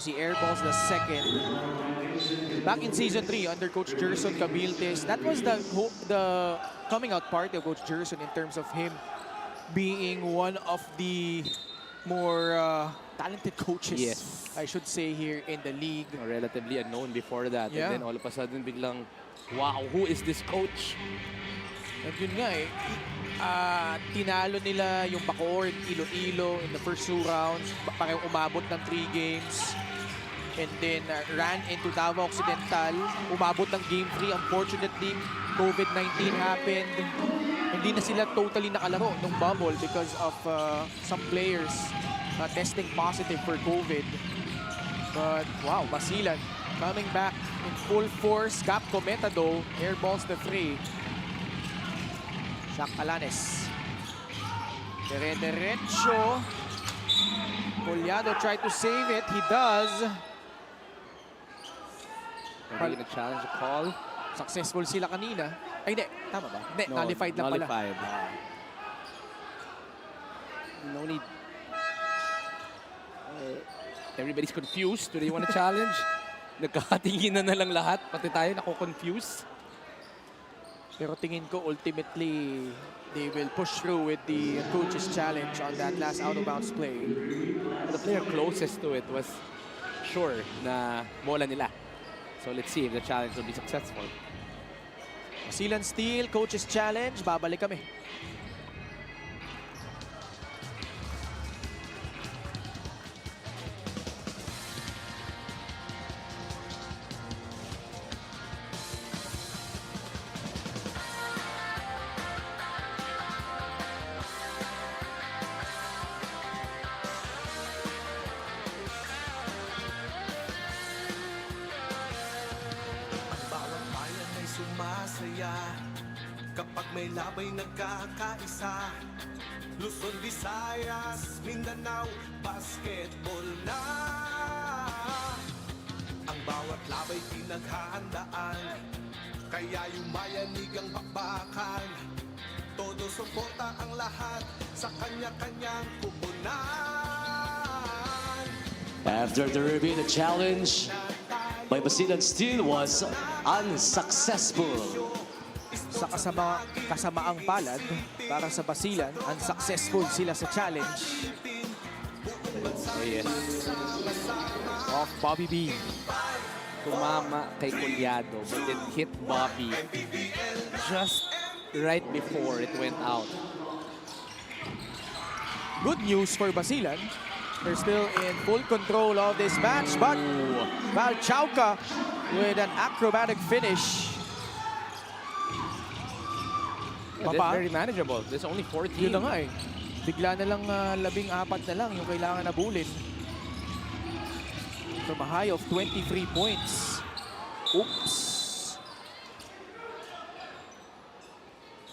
Si Airballs the second. Back in Season 3 under Coach Gerson Cabiltes, that was the coming out party of Coach Gerson in terms of him being one of the more talented coaches, Yes. I should say, here in the league. Relatively unknown before that. Yeah. And then all of a sudden, biglang, wow, who is this coach? At yun nga eh, tinalo nila yung Bacoor, Iloilo in the first 2 rounds. Parang umabot ng 3 games. And then ran into Davao Occidental. Umabot ng game 3. Unfortunately, COVID-19 happened. Hindi na sila totally nakalaro nung bubble because of some players testing positive for COVID. But wow, Basilan coming back in full force. 𝐒𝐏𝐋𝐔𝐒 though, airballs the 3. Shaq Alanes. Dire-derecho. Collado tried to save it. He does. Are they gonna challenge the call? Successful sila kanina. Ay, hindi. Tama ba? Hindi, nullified lang pala. Nullified. No need. Everybody's confused. Do they want to challenge? Nagkakatinginan na lang lahat. Pati tayo nako-confuse. Pero tingin ko, ultimately, they will push through with the coach's challenge on that last out-of-bounds play. The player closest to it was sure na bola nila. So let's see if the challenge will be successful. Basilan steal, coach's challenge. Babalik kami. Sumasaya kapag may labay nagkakaisa. Luzon, Visayas, Mindanao, basketball na. Ang bawat labay pinaghahandaan, kaya yumayanig ang bakbakan. Todo suporta ang lahat sa kanya-kanyang pupunan. After the review, the challenge by Basilan Steel was unsuccessful. Sa kasamaang palad, para sa Basilan, unsuccessful sila sa challenge. Oh yes. Of Bobby B. Tumama kay Collado, but it hit Bobby just right before it went out. Good news for Basilan. They're still in full control of this match, but 𝐒𝐏𝐻𝐒 with an acrobatic finish. Yeah, that's very manageable. There's only 14. Yun na nga eh. Bigla na lang 14 na lang yung kailangan nabulin. From a high of 23 points. Oops.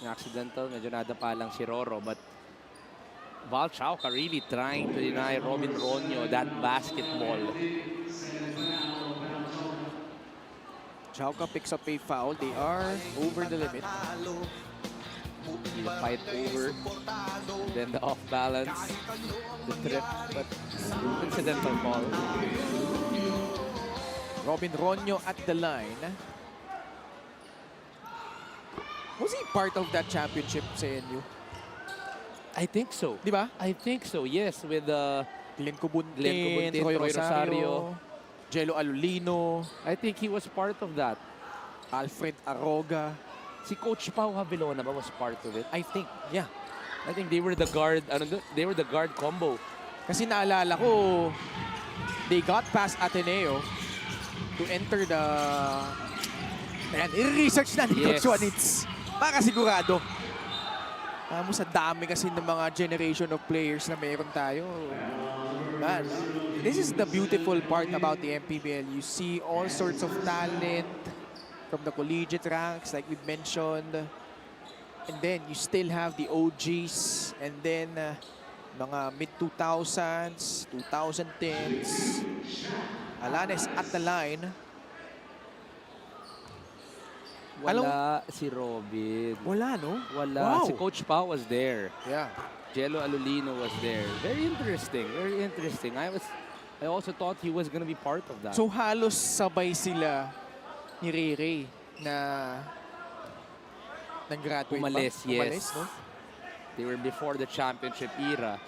Accidental, medyo nadapa lang si Roro, but 𝐒𝐿 really trying to deny Robin Ronyo that basketball. 𝐒𝐿 picks up a foul. They are over the limit. The fight over, then the off balance, the trip, but incidental call. Robin Ronyo at the line. Was he part of that championship sa NU? I think so. Di ba? I think so, yes. With Glenn Cubuntin, Troy Rosario, Jello Alolino. I think he was part of that. Alfred Aroga. Si Coach Pau Havilona ba was part of it? I think, yeah. I think they were the guard, they were the guard combo. Kasi naalala ko, they got past Ateneo to enter the... Ayan, i-research na ni Coach Juanitz. Para sigurado. Mo sa dami kasi ng mga generation of players na meron tayo. Man, this is the beautiful part about the MPBL. You see all sorts of talent from the collegiate ranks, like we've mentioned. And then you still have the OGs. And then mga mid-2000s, 2010s. Alanes at the line. Wala si Robin. Wala, no? Wala. Wow. Si Coach Pau was there. Yeah. Jello Alolino was there. Very interesting. Very interesting. I also thought he was gonna be part of that. So halos sabay sila ni Ray na nag-graduate Umalis, ba? yes. Umalis, no? They were before the championship era.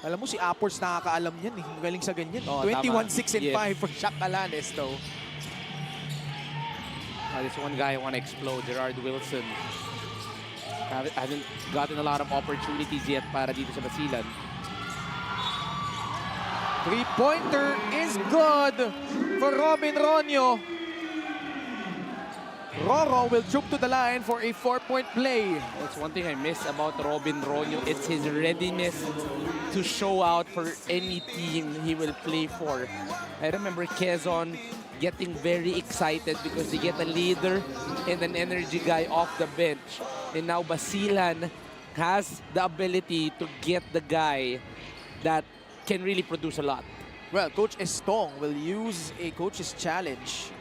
Alam mo, si Apors nakakaalam yan eh. Magaling sa ganyan. Oo, 21-6 and tama. 5 for Shakalanes though. This one guy wanna explode, Gerard Wilson. Hasn't gotten a lot of opportunities yet para dito sa Basilan. Three-pointer is good for Robin Ronyo. Roro will troop to the line for a 4-point play. That's one thing I miss about Robin Ronyo. It's his readiness to show out for any team he will play for. I remember Quezon getting very excited because they get a leader and an energy guy off the bench. And now Basilan has the ability to get the guy that can really produce a lot. Well, Coach Estong will use a coach's challenge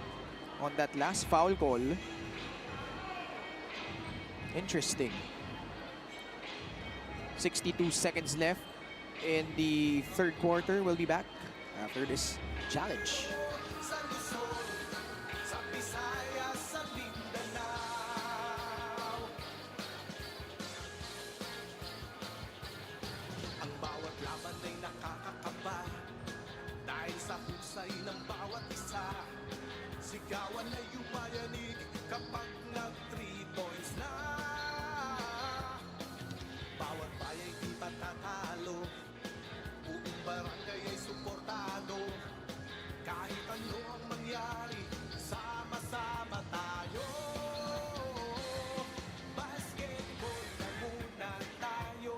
on that last foul call. Interesting. 62 seconds left in the third quarter. We'll be back after this challenge. Ang bawat laban ay nakakakaba dahil sa husay ng bawat isa. Sigawan ay umayanig kapag nag-3 points na. Bawat bayay di patatalo, buong barangay ay suportado. Kahit ano ang mangyari, sama-sama tayo. Basketball na muna tayo,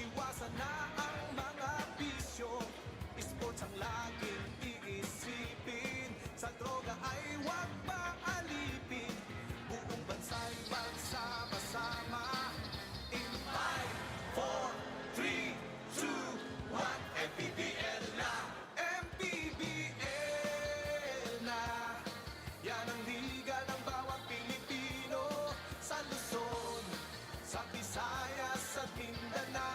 iwasan na ang mga bisyo. Sports ang laging iisipin, sa droga ay huwag paalipin. Buong bansa'y magsama-sama. In 5, 4, 3, 2, 1, MPBL na! MPBL na! Yan ang liga ng bawat Pilipino, sa Luzon, sa Visayas, sa Mindanao.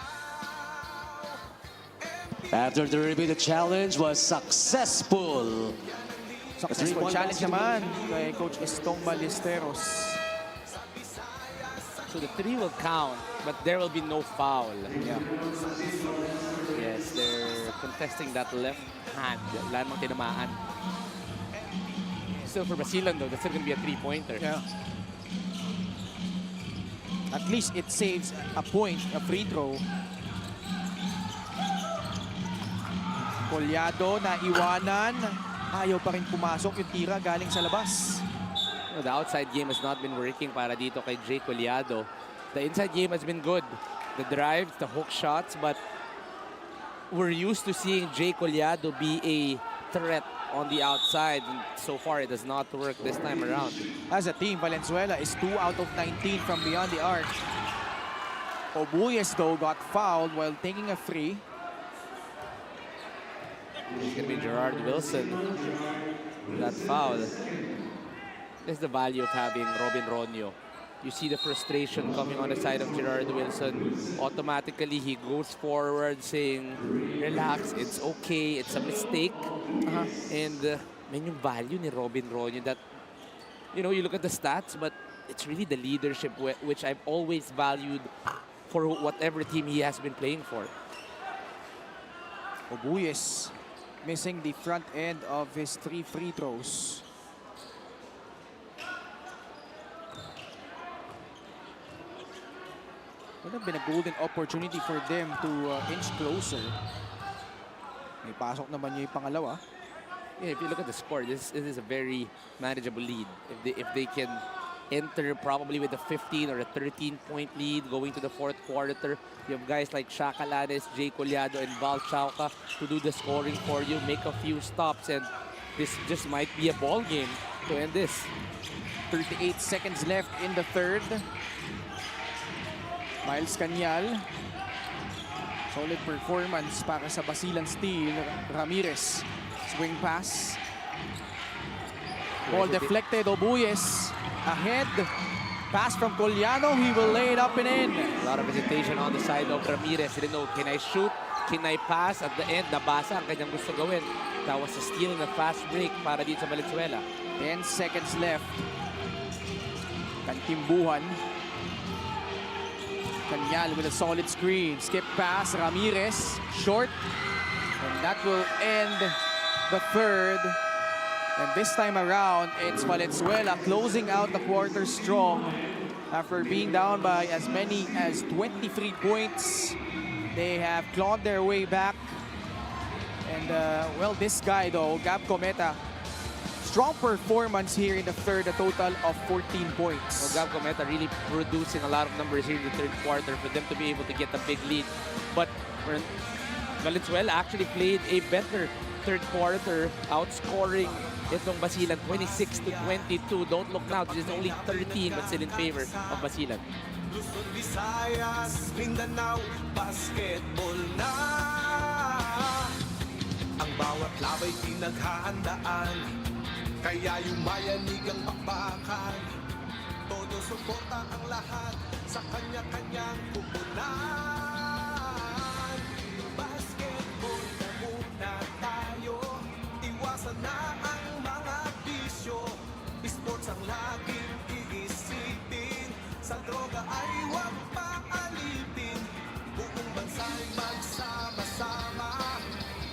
After the repeated challenge was successful. Successful challenge naman kay Coach Estong Ballesteros. So the 3 will count, but there will be no foul. Yeah. Yes, they're contesting that left hand. Wala namang tinamaan. Still for Basilan though, that's still gonna be a 3-pointer. Yeah. At least it saves a point, a free throw. Collado na iwanan. Ayaw pa rin pumasok yung tira galing sa labas. The outside game has not been working para dito kay Jay Collado. The inside game has been good. The drives, the hook shots, but we're used to seeing Jay Collado be a threat on the outside. And so far, it does not work this time around. As a team, Valenzuela is 2 out of 19 from beyond the arc. Obuyes, though, got fouled while taking a free. It's going to be Gerard Wilson. That foul. This is the value of having Robin Ronyo. You see the frustration coming on the side of Gerard Wilson. Automatically, he goes forward saying, relax, it's okay, it's a mistake. And man, yung value ni Robin Ronyo that, you know, you look at the stats, but it's really the leadership which I've always valued for whatever team he has been playing for. Obuyes missing the front end of his 3 free throws. Would have been a golden opportunity for them to inch closer. May pasok naman yung pangalawa. Yeah, if you look at the score, this is a very manageable lead. If they can enter probably with a 15 or a 13-point lead going to the fourth quarter, you have guys like Shakalanes, Jay Collado, and Val Chauca to do the scoring for you, make a few stops, and this just might be a ball game to end this. 38 seconds left in the third. Miles Canyal. Solid performance para sa Basilan Steel. Ramirez. Swing pass. Ball deflected. Obuyes ahead. Pass from Collado. He will lay it up and in. A lot of hesitation on the side of Ramirez. He didn't know, can I shoot? Can I pass? At the end, nabasa ang kanyang gusto gawin. That was a steal and a fast break para dito sa Valenzuela. 10 seconds left. Kantimbuhan. Cañal with a solid screen. Skip pass, Ramirez, short. And that will end the third. And this time around, it's Valenzuela closing out the quarter strong. After being down by as many as 23 points, they have clawed their way back. And, well, this guy, though, 𝐒𝐏𝐻𝐒, strong performance here in the third, a total of 14 points. Well, 𝐒𝐏𝐻𝐒 really producing a lot of numbers here in the third quarter for them to be able to get a big lead. But Valenzuela actually played a better third quarter, outscoring itong Basilan 26-22. Don't look now, this is only 13 but still in favor of Basilan. Luzon, Visayas, Mindanao, basketball na. Ang bawat labay pinaghahandaan, kaya yumayanig ang bakbakan. Todo suporta ang lahat sa kanya-kanyang kupunan. Basketball na muna tayo, iwasan na ang mga bisyo. Sports ang laging iisipin, sa droga ay huwag paalipin. Buong bansa'y magsama-sama.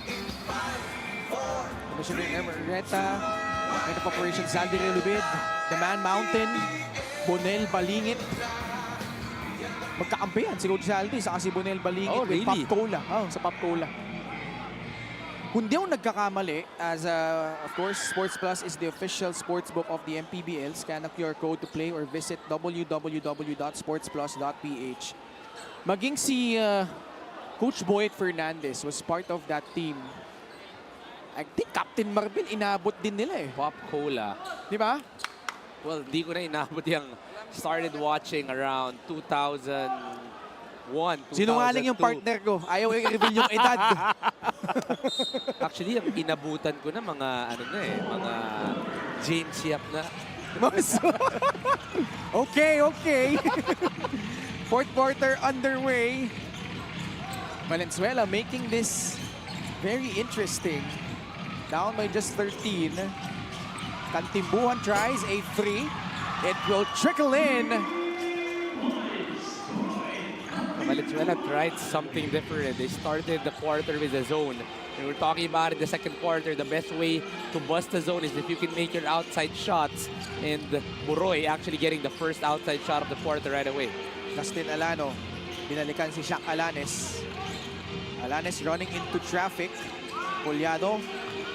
In 5, 4, Commissioner Emerita, Head of Operations Zaldi Relubid, The Man Mountain, Bonel Balingit. Magkakampihan si Coach Zaldi sa si Bonel Balingit Oh, with really? Pop Cola. Sa Pop Cola. Kung di ako nagkakamali, as of course, Sports Plus is the official sportsbook of the MPBL. Scan a QR code to play or visit www.sportsplus.ph. Maging si Coach Boyet Fernandez was part of that team. I think Captain Marvin inabot din nila eh. Pop Cola. Di ba? Well, di ko na inabot yung started watching around 2001, 2002. Sinungaling yung partner ko. Ayaw i-reveal yung edad. Actually, ang inabutan ko na mga, ano na eh, mga James Yap na. Okay. Fourth quarter underway. Valenzuela making this very interesting. Down by just 13. Kantimbuhan tries a three. It will trickle in. Velenzuela tried something different. They started the quarter with a zone. We were talking about it the second quarter. The best way to bust the zone is if you can make your outside shots. And Buroy actually getting the first outside shot of the quarter right away. Justin Alano. Binalikan si Shaq Alanes. Alanes running into traffic. Collado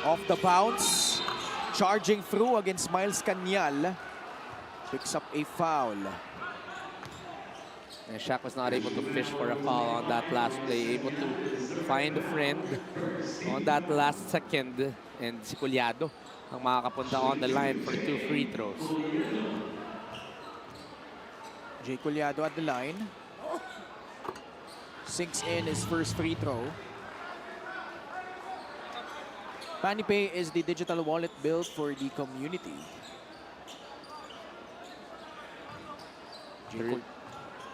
off the bounce. Charging through against Miles Cañal. Picks up a foul. And Shaq was not able to fish for a foul on that last play. Able to find a friend on that last second. And si Collado ang makakapunta on the line for 2 free throws. Jay Collado at the line. Sinks in his first free throw. MANNY is the digital wallet built for the community.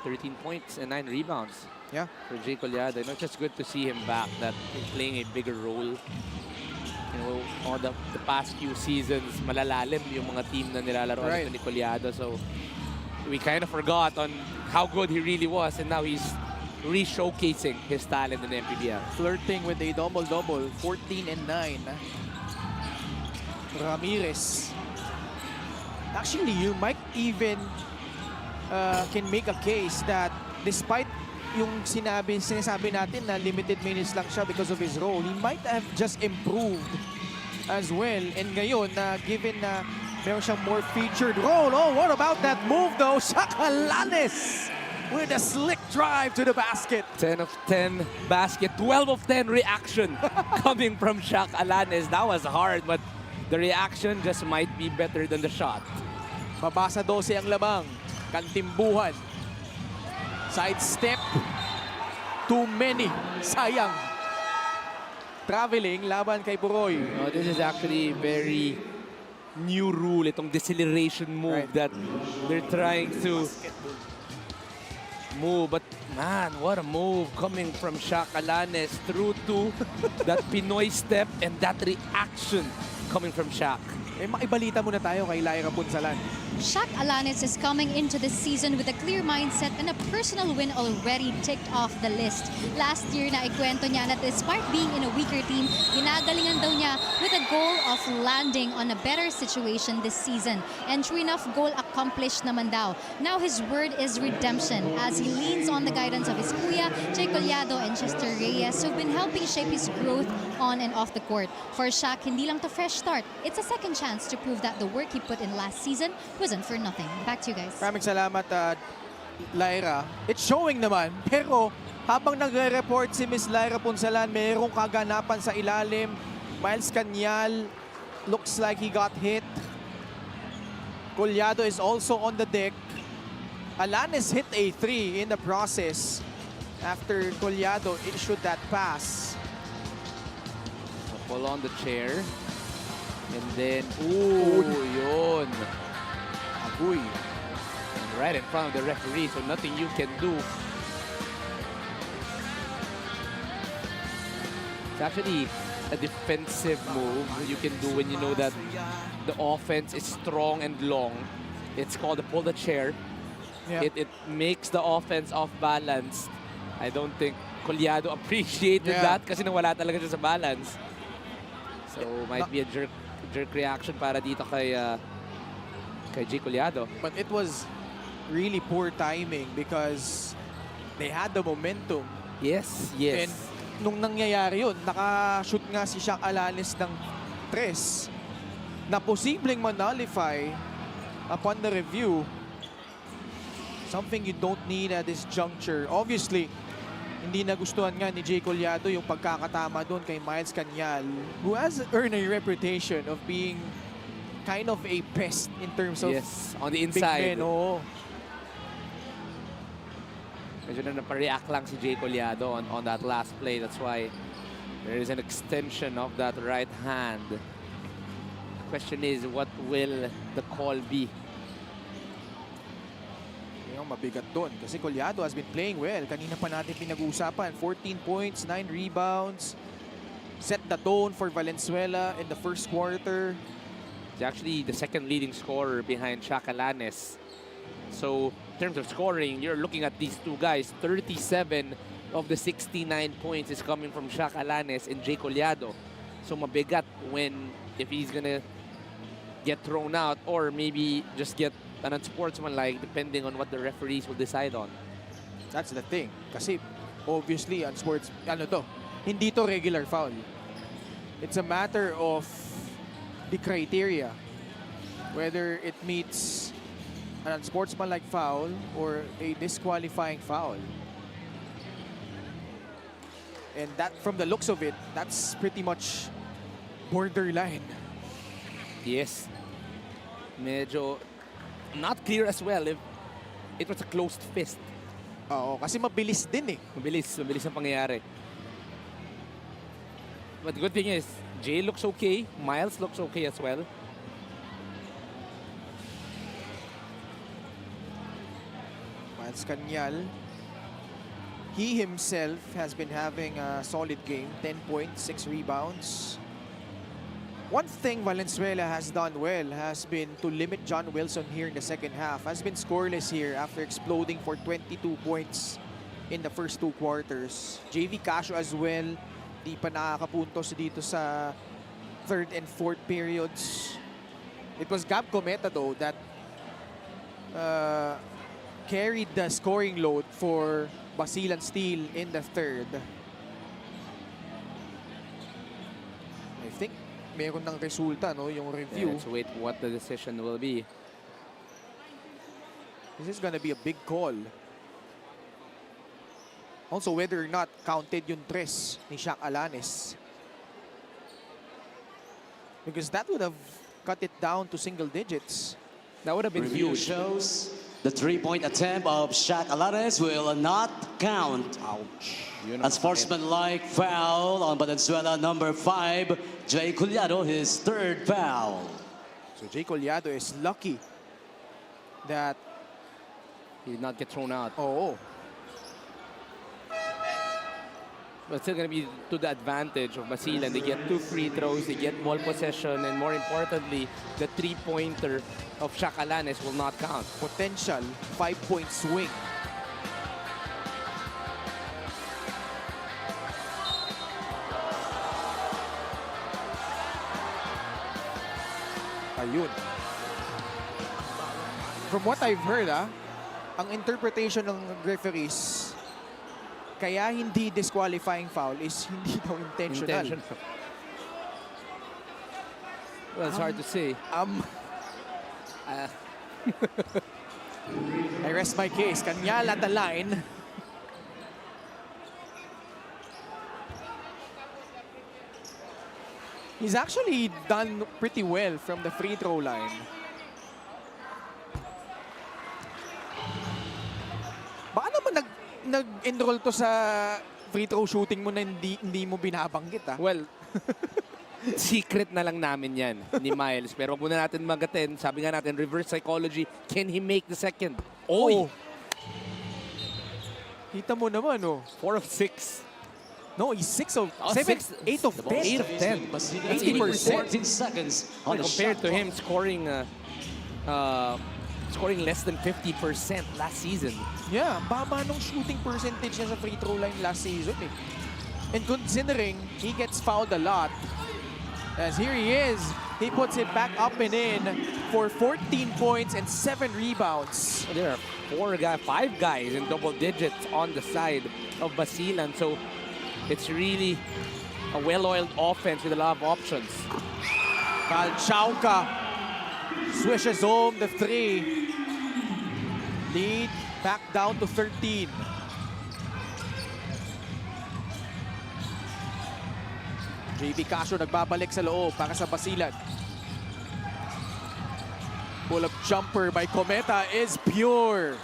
13 points and 9 rebounds. Yeah. For Jay Collado. You know, it's just good to see him back, that he's playing a bigger role. You know, on the past few seasons, malalalim yung mga team na nilalaro ni Collado. So, we kind of forgot on how good he really was, and now he's re-showcasing his talent in the MPBL. Flirting with a double-double, 14 and 9. Ramirez. Actually, you might even can make a case that despite yung sinasabi natin na limited minutes lang siya because of his role, he might have just improved as well. And ngayon, given na meron siyang more featured role. Oh, what about that move though? Shaq Alanes with a slick drive to the basket. 10 of 10 basket, 12 of 10 reaction coming from Shaq Alanes. That was hard, but the reaction just might be better than the shot. Mabasa 12 ang lamang. Kantimbuhan. Sidestep. Too many. Sayang. Traveling laban kay Buroy. Oh, this is actually very new rule, itong deceleration move that they're trying to move. But man, what a move coming from Shaq Alanes through to that Pinoy step and that reaction coming from Shaq. Eh, makibalita muna tayo kay Lyra Punsalan. Shaq Alanes is coming into this season with a clear mindset and a personal win already ticked off the list. Last year na ikwento niya na despite being in a weaker team, ginagalingan daw niya with a goal of landing on a better situation this season. And true enough, goal accomplished naman daw. Now his word is redemption as he leans on the guidance of his kuya, 𝐒𝐏𝐻𝐒 and Chester Reyes, who've been helping shape his growth on and off the court. For Shaq, hindi lang to fresh start. It's a second chance to prove that the work he put in last season wasn't for nothing. Back to you guys. Maraming salamat, Lyra. It's showing naman, pero habang nagre-report si Miss Lyra Punsalan, mayroong kaganapan sa ilalim. Miles Cañal looks like he got hit. 𝐒𝐏𝐻𝐒 is also on the deck. Alanes hit a 3 in the process after 𝐒𝐏𝐻𝐒 issued that pass. Pull on the chair. And then, ooh, yun. Agoy. Right in front of the referee, so nothing you can do. It's actually a defensive move you can do when you know that the offense is strong and long. It's called the pull the chair. Yeah. It makes the offense off balance. I don't think 𝐒𝐏𝐻𝐒 appreciated that kasi nawala talaga siya sa balance. So might be a jerk reaction para dito kay 𝐒𝐏𝐻𝐒. But it was really poor timing because they had the momentum. Yes, yes. And nung nangyayari yun, naka-shoot nga si Shaq Alanes ng 3 na posibleng ma-nullify upon the review. Something you don't need at this juncture. Obviously, hindi nagustuhan nga ni 𝐒𝐏𝐻𝐒 yung pagkakatama doon kay Miles Cañal, who has earned a reputation of being kind of a pest in terms of on the inside. big men. Oo. Medyo na napareact lang si 𝐒𝐿𝐻𝐒 on that last play. That's why there is an extension of that right hand. The question is, what will the call be? Yung mabigat doon kasi 𝐒𝐿𝐻𝐒 has been playing well. Kanina pa natin pinag-uusapan. 14 points, 9 rebounds. Set the tone for Valenzuela in the first quarter. He's actually the second leading scorer behind Shaq Alanes. So in terms of scoring, you're looking at these two guys. 37 of the 69 points is coming from Shaq Alanes and 𝐒𝐿𝐻𝐒. So mabigat if he's gonna get thrown out or maybe just get an unsportsmanlike depending on what the referees will decide on. That's the thing. Kasi obviously hindi to regular foul. It's a matter of the criteria. Whether it meets an unsportsmanlike foul or a disqualifying foul. And that, from the looks of it, that's pretty much borderline. Yes. Medyo not clear as well if it was a closed fist. Oo, kasi mabilis din eh. Mabilis ang pangyayari. But the good thing is, Jay looks okay, Miles looks okay as well. Miles Cañal, he himself has been having a solid game. 10 points, 6 rebounds. One thing Valenzuela has done well has been to limit John Wilson here in the second half. Has been scoreless here after exploding for 22 points in the first 2 quarters. JV Casio as well, di pa nakakapuntos dito sa third and fourth periods. It was 𝐒𝐿𝐻𝐒 though that carried the scoring load for Basilan Steel in the third. I think meron ng resulta, no, yung review. Yeah, let's wait what the decision will be. This is gonna be a big call. Also, whether or not counted yung 3 ni Shaq Alanes. Because that would have cut it down to single digits. That would have been Review huge. shows the 3-point attempt of Shaq Alanes will not count. Ouch. Unsportsmanlike foul on Velenzuela number 5, 𝐒𝐿𝐻𝐒, his 3rd foul. So 𝐒𝐿𝐻𝐒 is lucky that He did not get thrown out. Oo. But still going to be to the advantage of Basilan. They get 2 free throws, they get ball possession, and more importantly, the 3-pointer of Shakalanes will not count. Potential 5-point swing. Ayun. From what I've heard, ang interpretation ng referees, kaya hindi disqualifying foul is hindi daw intentional. Well, it's hard to say. I rest my case. Kanyal at the line. He's actually done pretty well from the free throw line. Baka naman nag-enroll to sa free throw shooting mo na hindi mo binabanggit, Well, secret na lang namin yan ni Miles. Pero wag muna natin magatin. Sabi nga natin, reverse psychology. Can he make the second? Oy! Kita mo naman, 4 of 6. No, he's 8 of 10. 8 of 10. That's 80%. 14 seconds on the Compared shot to clock. him scoring less than 50% last season. Yeah, baba nung shooting percentage niya sa free throw line last season. And considering he gets fouled a lot, as here he is, he puts it back up and in for 14 points and 7 rebounds. There are 5 guys in double digits on the side of Basilan. So it's really a well-oiled offense with a lot of options. Valchauka swishes home the 3. Lead back down to 13. JV Casio nagbabalik sa loob para sa Basilan. Pull-up jumper by Cometa is pure.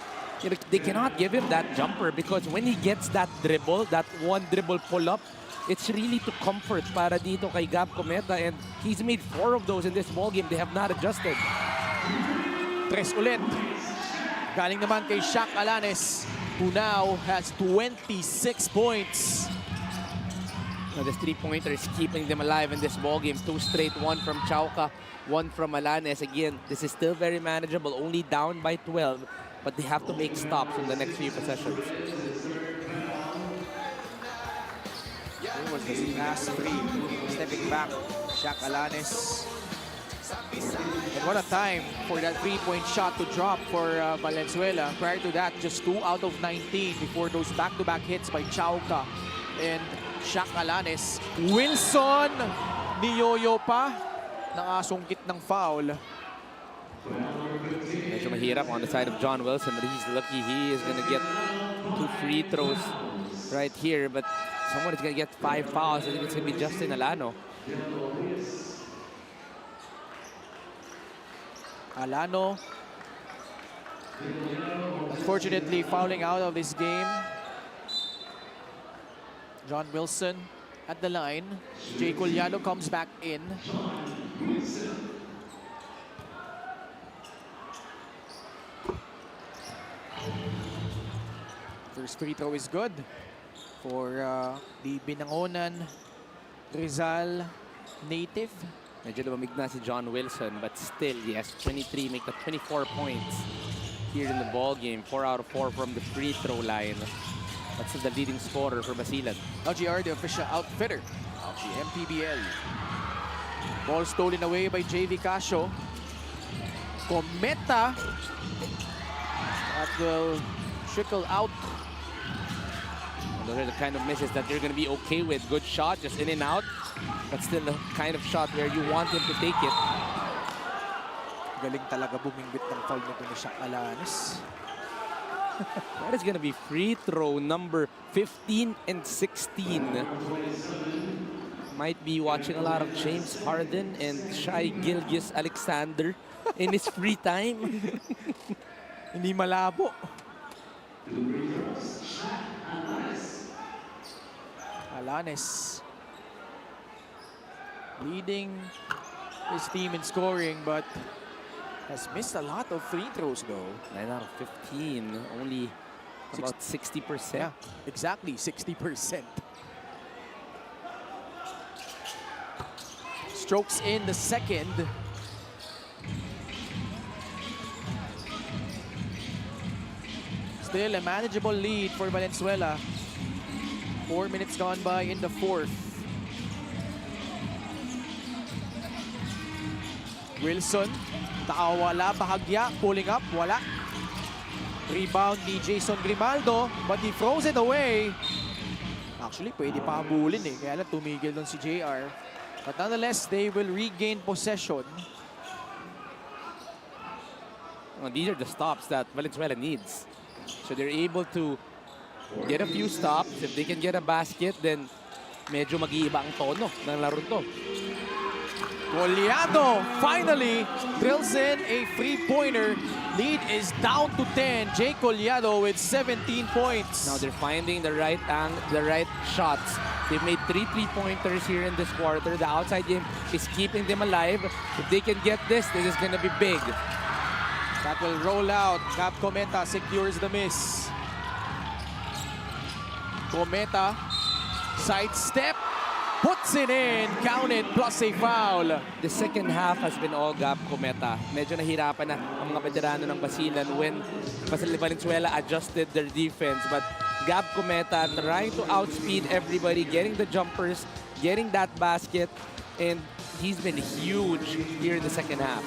They cannot give him that jumper because when he gets that dribble, that one dribble pull-up, it's really to comfort para dito kay Gab Cometa, and he's made 4 of those in this ballgame. They have not adjusted. Tres ulit. Galing naman kay Shaq Alanes, who now has 26 points. Now, this 3-pointer is keeping them alive in this ballgame. 2 straight, 1 from Chauca, 1 from Alanes. Again, this is still very manageable, only down by 12, but they have to make stops in the next few possessions. It was the last 3. Stepping back, Shaq Alanes. And what a time for that 3-point shot to drop for Valenzuela. Prior to that, just 2 out of 19 before those back-to-back hits by Chauca and Shaq Alanes. Wilson, niyoyo pa, nakasungkit ng foul. Medyo mahirap on the side of John Wilson, but he's lucky he is going to get 2 free throws right here. But someone is going to get 5 fouls. I think it's going to be Justin Alano. Alano, unfortunately, fouling out of this game. John Wilson at the line. Jay Culiano comes back in. First free throw is good for the Binangonan Rizal native. Medyo lumamig na si John Wilson, but still, he has 23, make the 24 points here in the ball game. 4 out of 4 from the free throw line. That's the leading scorer for Basilan. LGR, the official outfitter of the MPBL. Ball stolen away by JV Casio. Cometa. That will trickle out. Those are the kind of misses that you're going to be okay with. Good shot, just in and out. But still the kind of shot where you want him to take it. Galing talaga buminggit ng foul nito ni Shaq Alanes. That is going to be free throw number 15 and 16. Might be watching a lot of James Harden and 𝐒𝐏𝐋𝐔𝐒 Alexander in his free time. Hindi malabo. Alanes leading his team in scoring, but has missed a lot of free throws though. 9 out of 15, only about 60%. Yeah, exactly 60%. strokes in the second. Still a manageable lead for Valenzuela. 4 minutes gone by in the fourth. Wilson, wala, bahagya, pulling up, wala. Rebound ni Jason Grimaldo, but he throws it away. Actually, pwede pa habulin eh, kaya lang tumigil doon si JR. But nonetheless, they will regain possession. Well, these are the stops that Valenzuela needs. So they're able to get a few stops. If they can get a basket, then medyo mag-iiba ang tono ng laro to. 𝐒𝐏𝐿𝐎ado finally drills in a three-pointer. Lead is down to 10. 𝐒𝐏𝐿𝐎ado with 17 points. Now they're finding the right shots. They've made 3 3-pointers here in this quarter. The outside game is keeping them alive. If they can get this is going to be big. That will roll out. 𝐒𝐏𝐿𝐻𝐒meta secures the miss. 𝐒𝐏𝐿𝐻𝐒meta, sidestep, puts it in, counted, plus a foul. The second half has been all 𝐒𝐿𝐻𝐒meta. Medyo nahirapan na ang mga veterano ng Basilan when Valenzuela adjusted their defense. But 𝐒𝐿𝐻𝐒meta trying to outspeed everybody, getting the jumpers, getting that basket, and he's been huge here in the second half.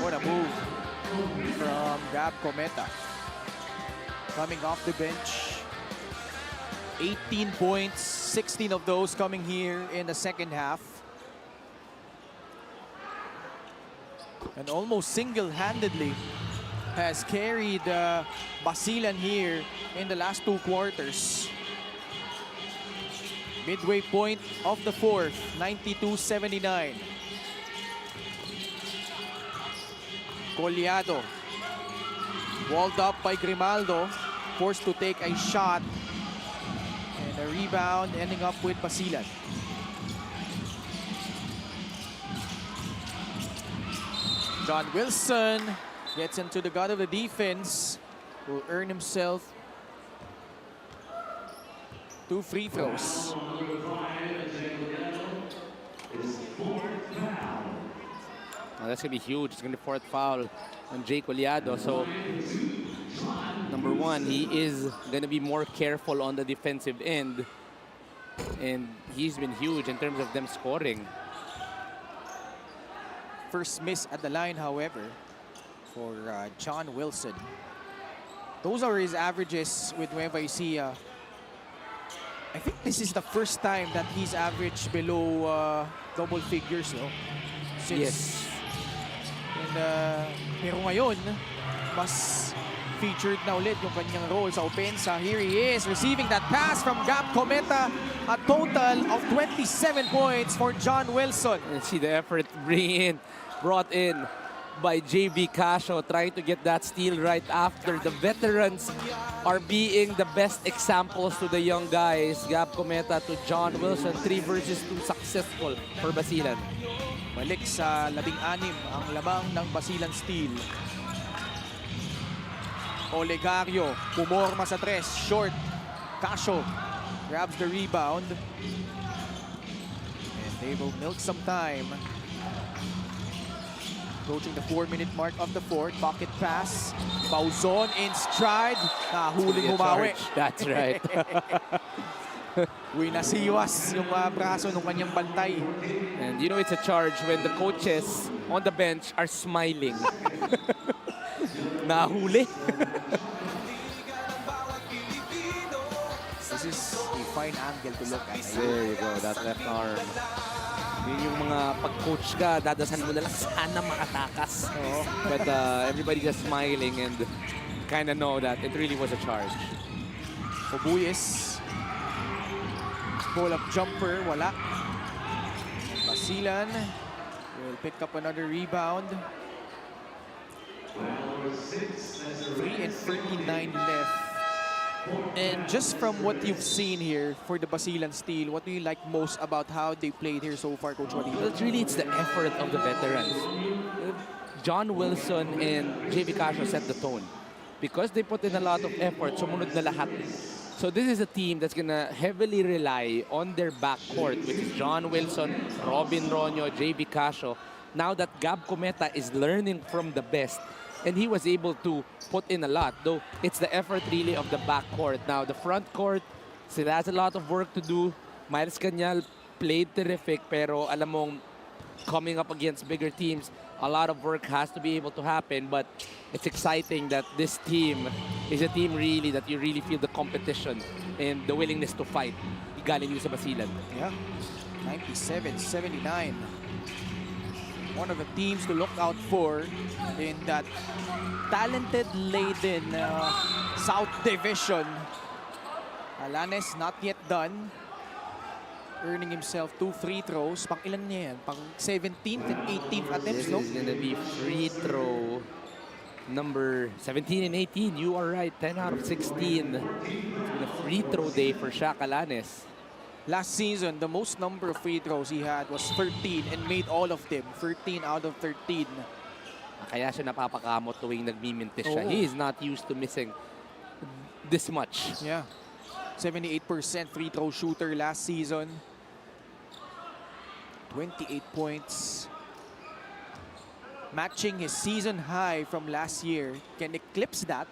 What a move from 𝐒𝐿𝐻𝐒meta. Coming off the bench. 18 points, 16 of those coming here in the second half. And almost single-handedly has carried Basilan here in the last 2 quarters. Midway point of the fourth, 92-79. 𝐒𝐿𝐻𝐒ado, walled up by Grimaldo, forced to take a shot. And a rebound ending up with Basilan. John Wilson gets into the gut of the defense, will earn himself 2 free throws. Now that's going to be huge. It's going to be 4th foul on 𝐒𝐿𝐻Eado. So, number one, he is going to be more careful on the defensive end. And he's been huge in terms of them scoring. First miss at the line, however, for John Wilson. Those are his averages with Nueva Ecija. I think this is the first time that he's averaged below double figures, no? Since, yes. And, pero ngayon, mas featured na ulit yung kanyang role sa opensa. Here he is, receiving that pass from 𝐒𝐿𝐻𝐒meta. A total of 27 points for John Wilson. And see the effort brought in by JV Casio, trying to get that steal right after. The veterans are being the best examples to the young guys. 𝐒𝐿𝐻𝐒meta to John Wilson, 3 versus 2 successful for Basilan. Balik sa 16 ang lamang ng Basilan steal. Olegario, pumorma sa 3, short. Casio grabs the rebound. And they will milk some time. Approaching the 4-minute mark of the fourth. Pocket pass. Pauzon in stride. Nahuling humawi. That's right. Winasiwas yung braso ng kanyang bantay. And you know it's a charge when the coaches on the bench are smiling. Nahuli. This is a fine angle to look at. There you go, that left arm. Yun yung mga pag-coach ka, dadasan mo na lang sana makatakas. But everybody just smiling and kind of know that it really was a charge. Obuyes. Pull-up jumper, wala. Basilan will pick up another rebound. 3:39 left. And just from what you've seen here for the Basilan steal, what do you like most about how they played here so far, Coach Wadito? Well, it's the effort of the veterans. John Wilson and JV Casio set the tone. Because they put in a lot of effort, sumunod na lahat. So this is a team that's going to heavily rely on their backcourt, which is John Wilson, Robin Ronyo, JV Casio. Now that 𝐒𝐏𝐋𝐔𝐒 is learning from the best, and he was able to put in a lot, though it's the effort really of the backcourt. Now the front court still has a lot of work to do. Miles Cañal played terrific, pero alam mong coming up against bigger teams, a lot of work has to be able to happen, but it's exciting that this team is a team really that you really feel the competition and the willingness to fight. Galing yun sa Basilan. Yeah, 97-79. One of the teams to look out for in that talented-laden South Division. Alanes not yet done. Earning himself 2 free throws. Pang ilan niya yan? Pang 17th and 18th attempts, This no? is gonna be free throw number 17 and 18. You are right, 10 out of 16. It's been a free throw day for Shaq Alanes. Last season, the most number of free throws he had was 13 and made all of them. 13 out of 13. Kaya siya napapakamot tuwing nagmimintis siya. Oo. He is not used to missing this much. Yeah. 78% free throw shooter last season. 28 points. Matching his season high from last year. Can eclipse that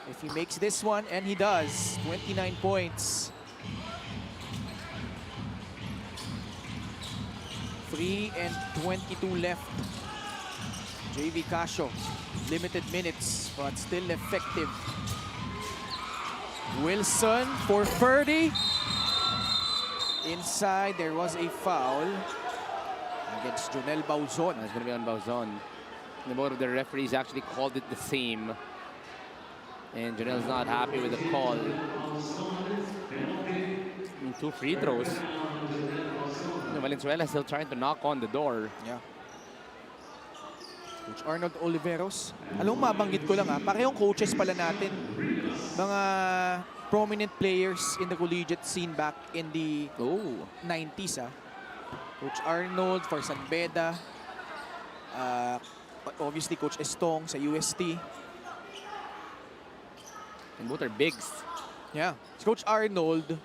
if he makes this one, and he does. 29 points. 3 and 22 left. JV Casio, limited minutes, but still effective. Wilson for 30. Inside, there was a foul against Jonel Bauzon. It's going to be on Bauzon. And both of the referees actually called it the same. And Jonel's not happy with the call. 2 free throws. Valenzuela still trying to knock on the door. Yeah. Coach Arnold Oliveros. Alam mo, mabanggit ko lang parehong coaches pala natin. Mga prominent players in the collegiate scene back in the 90s. Coach Arnold for San Beda. Obviously, Coach Estong sa UST. And both are bigs. Yeah. Si Coach Arnold,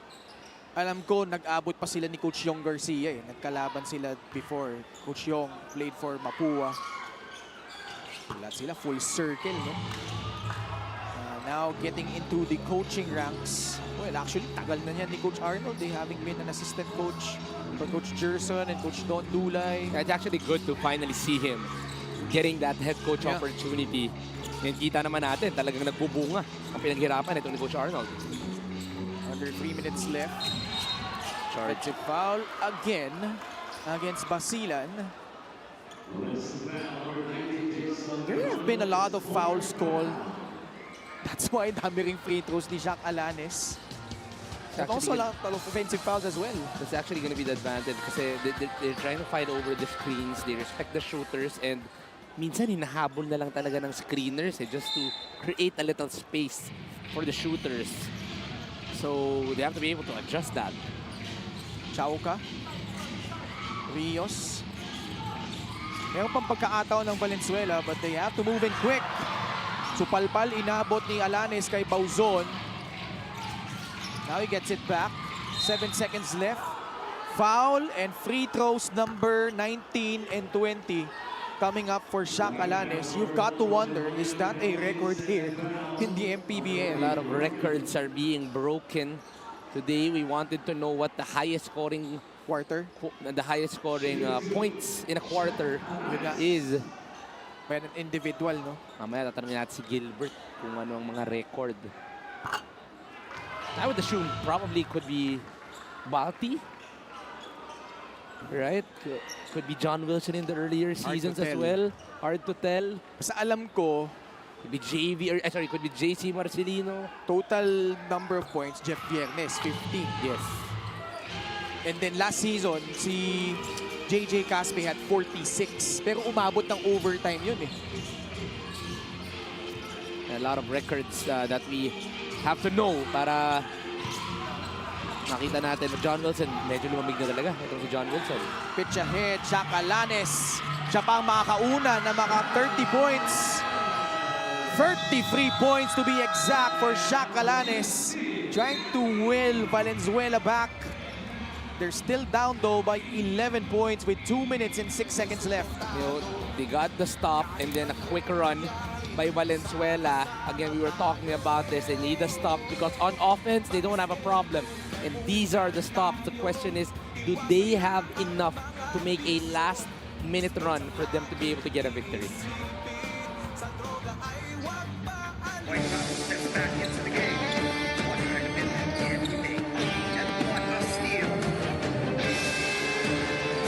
alam ko, nag-abot pa sila ni Coach Yong Garcia. Nagkalaban sila before. Coach Yong played for Mapua. Lahat sila full circle, no? Now getting into the coaching ranks. Well, actually, tagal na niyan ni Coach Arnold. They having been an assistant coach for Coach Gerson and Coach Don Dulay. It's actually good to finally see him getting that head coach opportunity. And kita naman natin, talagang nagbubunga ang pinaghirapan ito ni Coach Arnold. Under 3 minutes left. Charge foul again against Basilan. There have been a lot of fouls called. That's why dami ring free throws ni Shaq Alanes. And also a lot of offensive fouls as well. That's actually going to be the advantage kasi they're trying to fight over the screens. They respect the shooters and minsan hinahabol na lang talaga ng screeners just to create a little space for the shooters. So they have to be able to adjust that. Chauca. Rios. Meron pang pagkaataon ng Valenzuela, but they have to move in quick. Supalpal, inabot ni Alanes kay Bauzon. Now he gets it back. 7 seconds left. Foul and free throws number 19 and 20 coming up for Shaq Alanes. You've got to wonder, is that a record here in the MPBL? A lot of records are being broken. Today we wanted to know what the highest scoring points in a quarter is. By an individual, no? Mamaya tatanungin natin si Gilbert kung ano ang mga record. I would assume probably could be Balti. Right? Could be John Wilson in the earlier seasons as well. Hard to tell. Basta alam ko, could be JV, or sorry, could be JC Marcelino. Total number of points, Jeff Viernes, 15. Yes. And then last season, si JJ Caspe had 46. Pero umabot ng overtime yun eh. A lot of records that we have to know para makita natin. John Wilson, medyo lumamig na talaga. Ito si John Wilson. Pitch ahead, Shaq Alanes. Siya pa ang makakauna na maka 30 points. 33 points to be exact for 𝐒𝐏𝐻𝐒, trying to will Valenzuela back. They're still down though by 11 points with 2 minutes and 6 seconds left. You know, they got the stop and then a quick run by Valenzuela. Again, we were talking about this. They need a stop because on offense, they don't have a problem. And these are the stops. The question is, do they have enough to make a last-minute run for them to be able to get a victory? White House steps back into the game. What kind of impact can he make? And what a steal!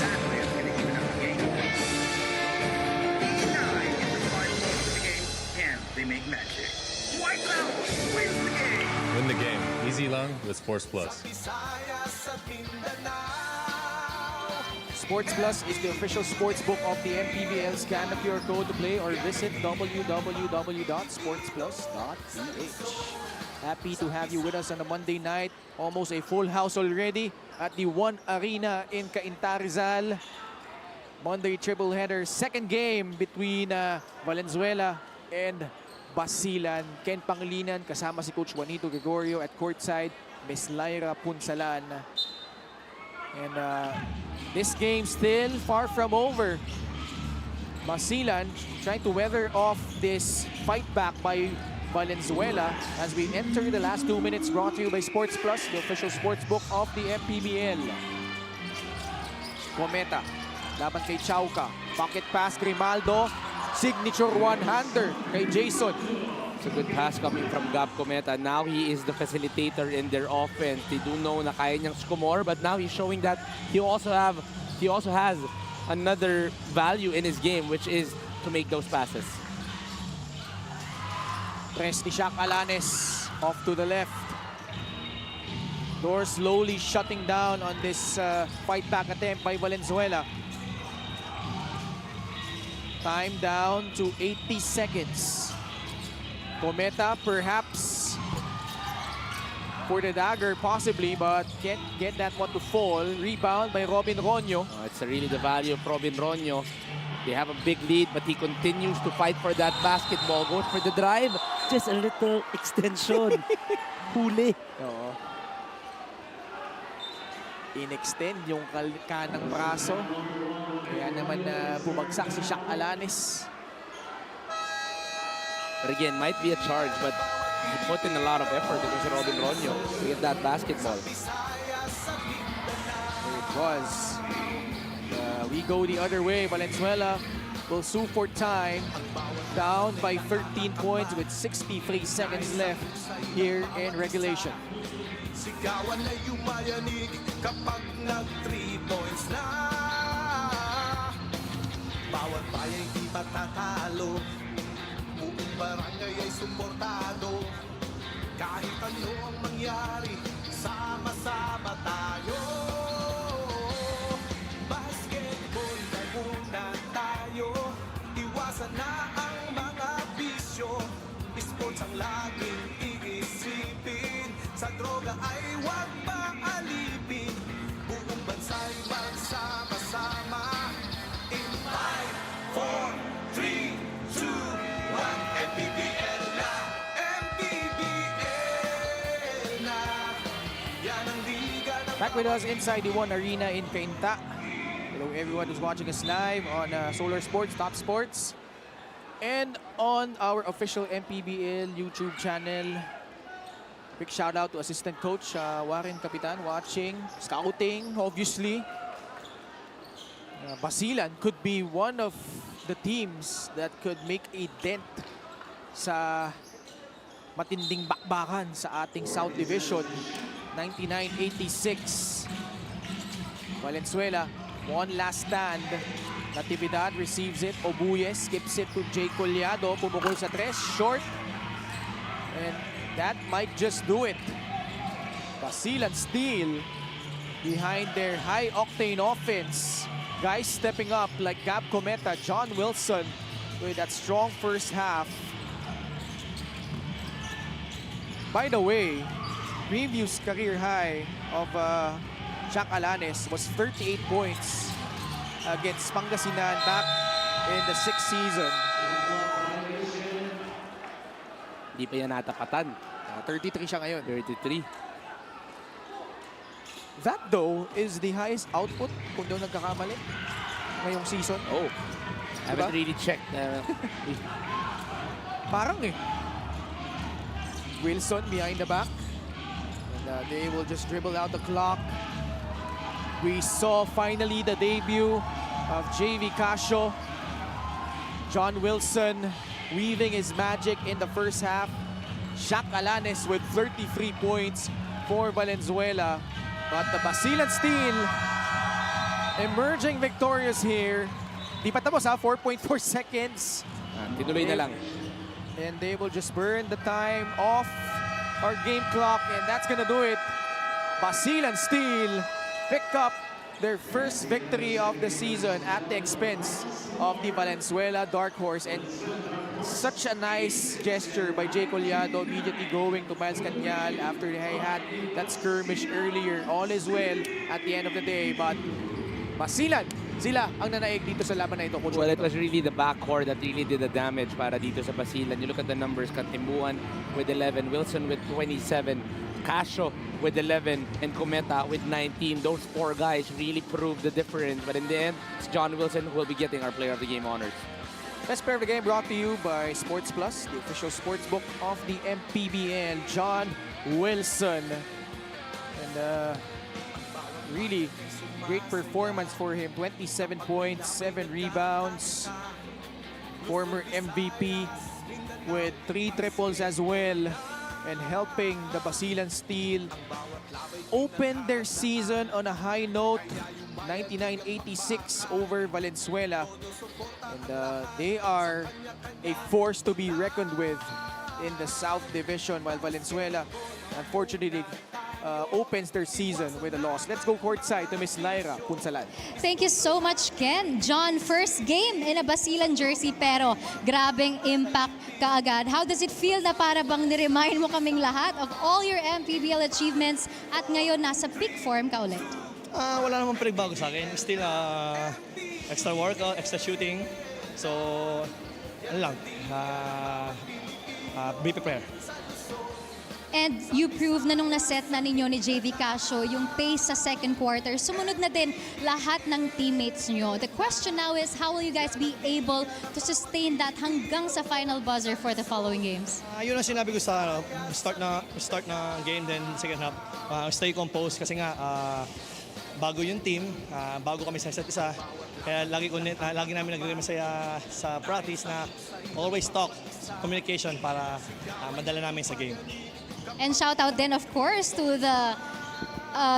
That way is going to even up the game. 89 in the final moments of the game. Can they make magic? White House wins the game! Win the game. Easy long with Sports Plus. Sports Plus is the official sports book of the MPBL. Scan the QR code to play or visit www.sportsplus.ph. Happy to have you with us on a Monday night. Almost a full house already at the One Arena in 𝐒𝐏𝐻𝐒, Rizal. Monday triple header, second game between Valenzuela and Basilan. Ken Pangilinan kasama si Coach Juanito Gregorio at courtside, Miss Lyra Punsalan. And this game still far from over. Basilan trying to weather off this fight back by Valenzuela as we enter the last 2 minutes, brought to you by Sports Plus, the official sports book of the MPBL. Cometa, laban kay Chauca. Pocket pass, Grimaldo. Signature one-hander kay Jason. It's a good pass coming from 𝐒𝐿𝐻𝐒. Now he is the facilitator in their offense. They do know na kaya niyang score, but now he's showing that he also has another value in his game, which is to make those passes. Press ni 𝐒𝐏𝐻𝐒 off to the left. Door slowly shutting down on this fight back attempt by Valenzuela. Time down to 80 seconds. Cometa perhaps for the dagger possibly, but can't get that one to fall. Rebound by Robin Ronyo. It's really the value of Robin Ronyo. They have a big lead, but he continues to fight for that basketball. Goes for the drive. Just a little extension. Huli. Oo. In-extend yung kanang braso. Kaya naman bumagsak si 𝐒𝐿𝐻𝐒. But again, might be a charge, but he put in a lot of effort against Robin Ronyo to get that basketball. There it was. We go the other way. Valenzuela will sue for time. Down by 13 points with 63 seconds left here in regulation. Sigawan na yumayanig kapag nag-3 points na. Bawat baya'y di matatalo. Buong barangay ay suportado. Kahit ano ang mangyari, sama-sama tayo. Basketball na muna tayo. Iwasan na ang mga bisyo. Sports ang laging iisipin. Sa droga ay huwag maalipin. Buong bansa'y magsama-sama. In 5, 4, 3, 2, 1, MPBL na! MPBL na! Yan ang liga ng... Back with us inside the One Arena in 𝐒𝐿𝐻𝐒. Hello everyone who's watching us live on Solar Sports, Top Sports, and on our official MPBL YouTube channel. Big shout out to assistant coach Warren Kapitan watching, scouting obviously. Basilan could be one of the teams that could make a dent sa matinding bakbakan sa ating South Division. 99-86. Valenzuela, one last stand. Natividad receives it. Obuyes skips it to Jay Collado. Pumukol sa tres. Short. And that might just do it. Basilan steal behind their high-octane offense. Guys stepping up like 𝐒𝐿𝐻𝐒, John Wilson with that strong first half. By the way, previous career high of 𝐒𝐿𝐻𝐒 was 38 points against Pangasinan back in the 6th season. hindi pa yan natapatan. 33 siya ngayon. 33. That though is the highest output kung daw nagkakamali ngayong season. Oh, haven't Diba? really checked. Parang eh. Wilson behind the back. And they will just dribble out the clock. We saw finally the debut of 𝐒𝐏𝐋𝐔𝐒. John Wilson weaving his magic in the first half. Shaq Alanes with 33 points for Valenzuela. But the Basilan Steel emerging victorious here. Di pa tapos ha, 4.4 seconds. Tinuloy na lang. And they will just burn the time off our game clock, and that's gonna do it. Basilan Steel pick up their first victory of the season at the expense of the Valenzuela Dark Horse, and such a nice gesture by Jay Collado, immediately going to Miles Cañal after he had that skirmish earlier. All is well at the end of the day, but Basilan, sila ang nanaig dito sa laban na ito. Coach Well, it Walter. was really the backcourt that really did the damage para dito sa Basilan. You look at the numbers, Katimbuan with 11, Wilson with 27, 𝐒𝐏𝐋𝐄 with 11, and Cometa with 19. Those four guys really proved the difference. But in the end, it's John Wilson who will be getting our Player of the Game honors. Best player of the game brought to you by Sports Plus, the official sports book of the MPBL. John Wilson. And really great performance for him. 27 points, 7 rebounds. Former MVP with 3 triples as well. And helping the Basilan Steel open their season on a high note. 99-86 over Valenzuela. And they are a force to be reckoned with in the South Division, while Valenzuela, unfortunately, opens their season with a loss. Let's go courtside to Miss Lyra Punsalan. Thank you so much, Ken. John, first game in a Basilan jersey pero grabing impact kaagad. How does it feel na para bang ni-remind mo kaming lahat of all your MPBL achievements at ngayon nasa peak form ka ulit? Wala namang pinagbago sa akin. Still, extra workout, extra shooting. So, ano lang, be prepared. And you proved na nung naset na ninyo ni 𝐒𝐏𝐋𝐄 yung pace sa second quarter, sumunod na din lahat ng teammates nyo. The question now is, how will you guys be able to sustain that hanggang sa final buzzer for the following games? Yun ang sinabi ko sa start na game, then second half. Stay composed kasi nga, bago yung team, bago kami sa isa't isa. Kaya lagi namin nagre-remember sa practice na always talk, communication para madala namin sa game. And shout out then of course to the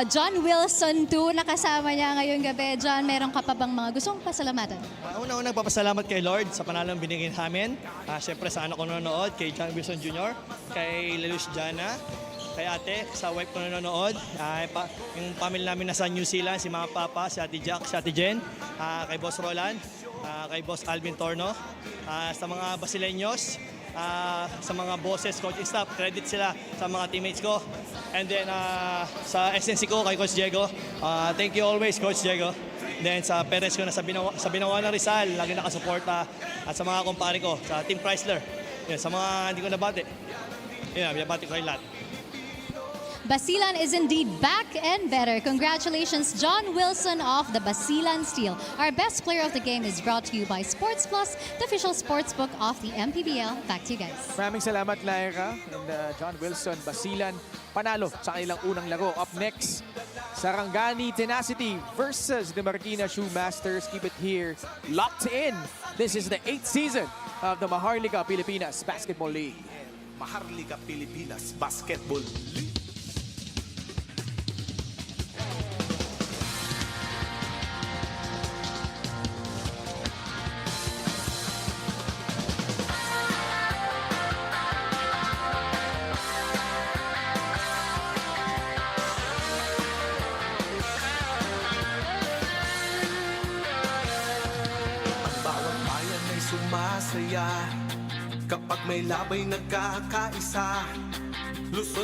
John Wilson too, nakasama niya ngayong gabi. John, meron ka pa bang mga gustong pasalamatan? Una-una, papasalamat kay Lord sa panalong binigay namin. Siyempre sa anak ko nanonood, kay John Wilson Jr., kay Lelus Jana, kay ate, sa wife ko nanonood, yung family namin nasa New Zealand, si Mama Papa, si Ate Jack, si Ate Jen, kay Boss Roland, kay Boss Alvin Torno, sa mga Basileños, sa mga bosses, coaching staff, credit sila sa mga teammates ko. And then sa SNC ko, kay Coach Diego, thank you always, Coach Diego. Then sa parents ko na sa Binawa ng Rizal, lagi nakasuporta. At sa mga kumpare ko, sa Team Chrysler. Yun, sa mga hindi ko nabati, yun, binabati ko yung lahat. Basilan is indeed back and better. Congratulations, John Wilson of the Basilan Steel. Our best player of the game is brought to you by Sports Plus, the official sportsbook of the MPBL. Back to you guys. Maraming salamat, Lyra. And John Wilson, Basilan, panalo sa kanilang unang laro. Up next, Sarangani Tenacity versus the Marikina Shoe Masters. Keep it here, locked in. This is the 8th season of the Maharlika Pilipinas Basketball League. Maharlika Pilipinas Basketball League. Sumasaya kapag may labay nagkakaisa. Luzon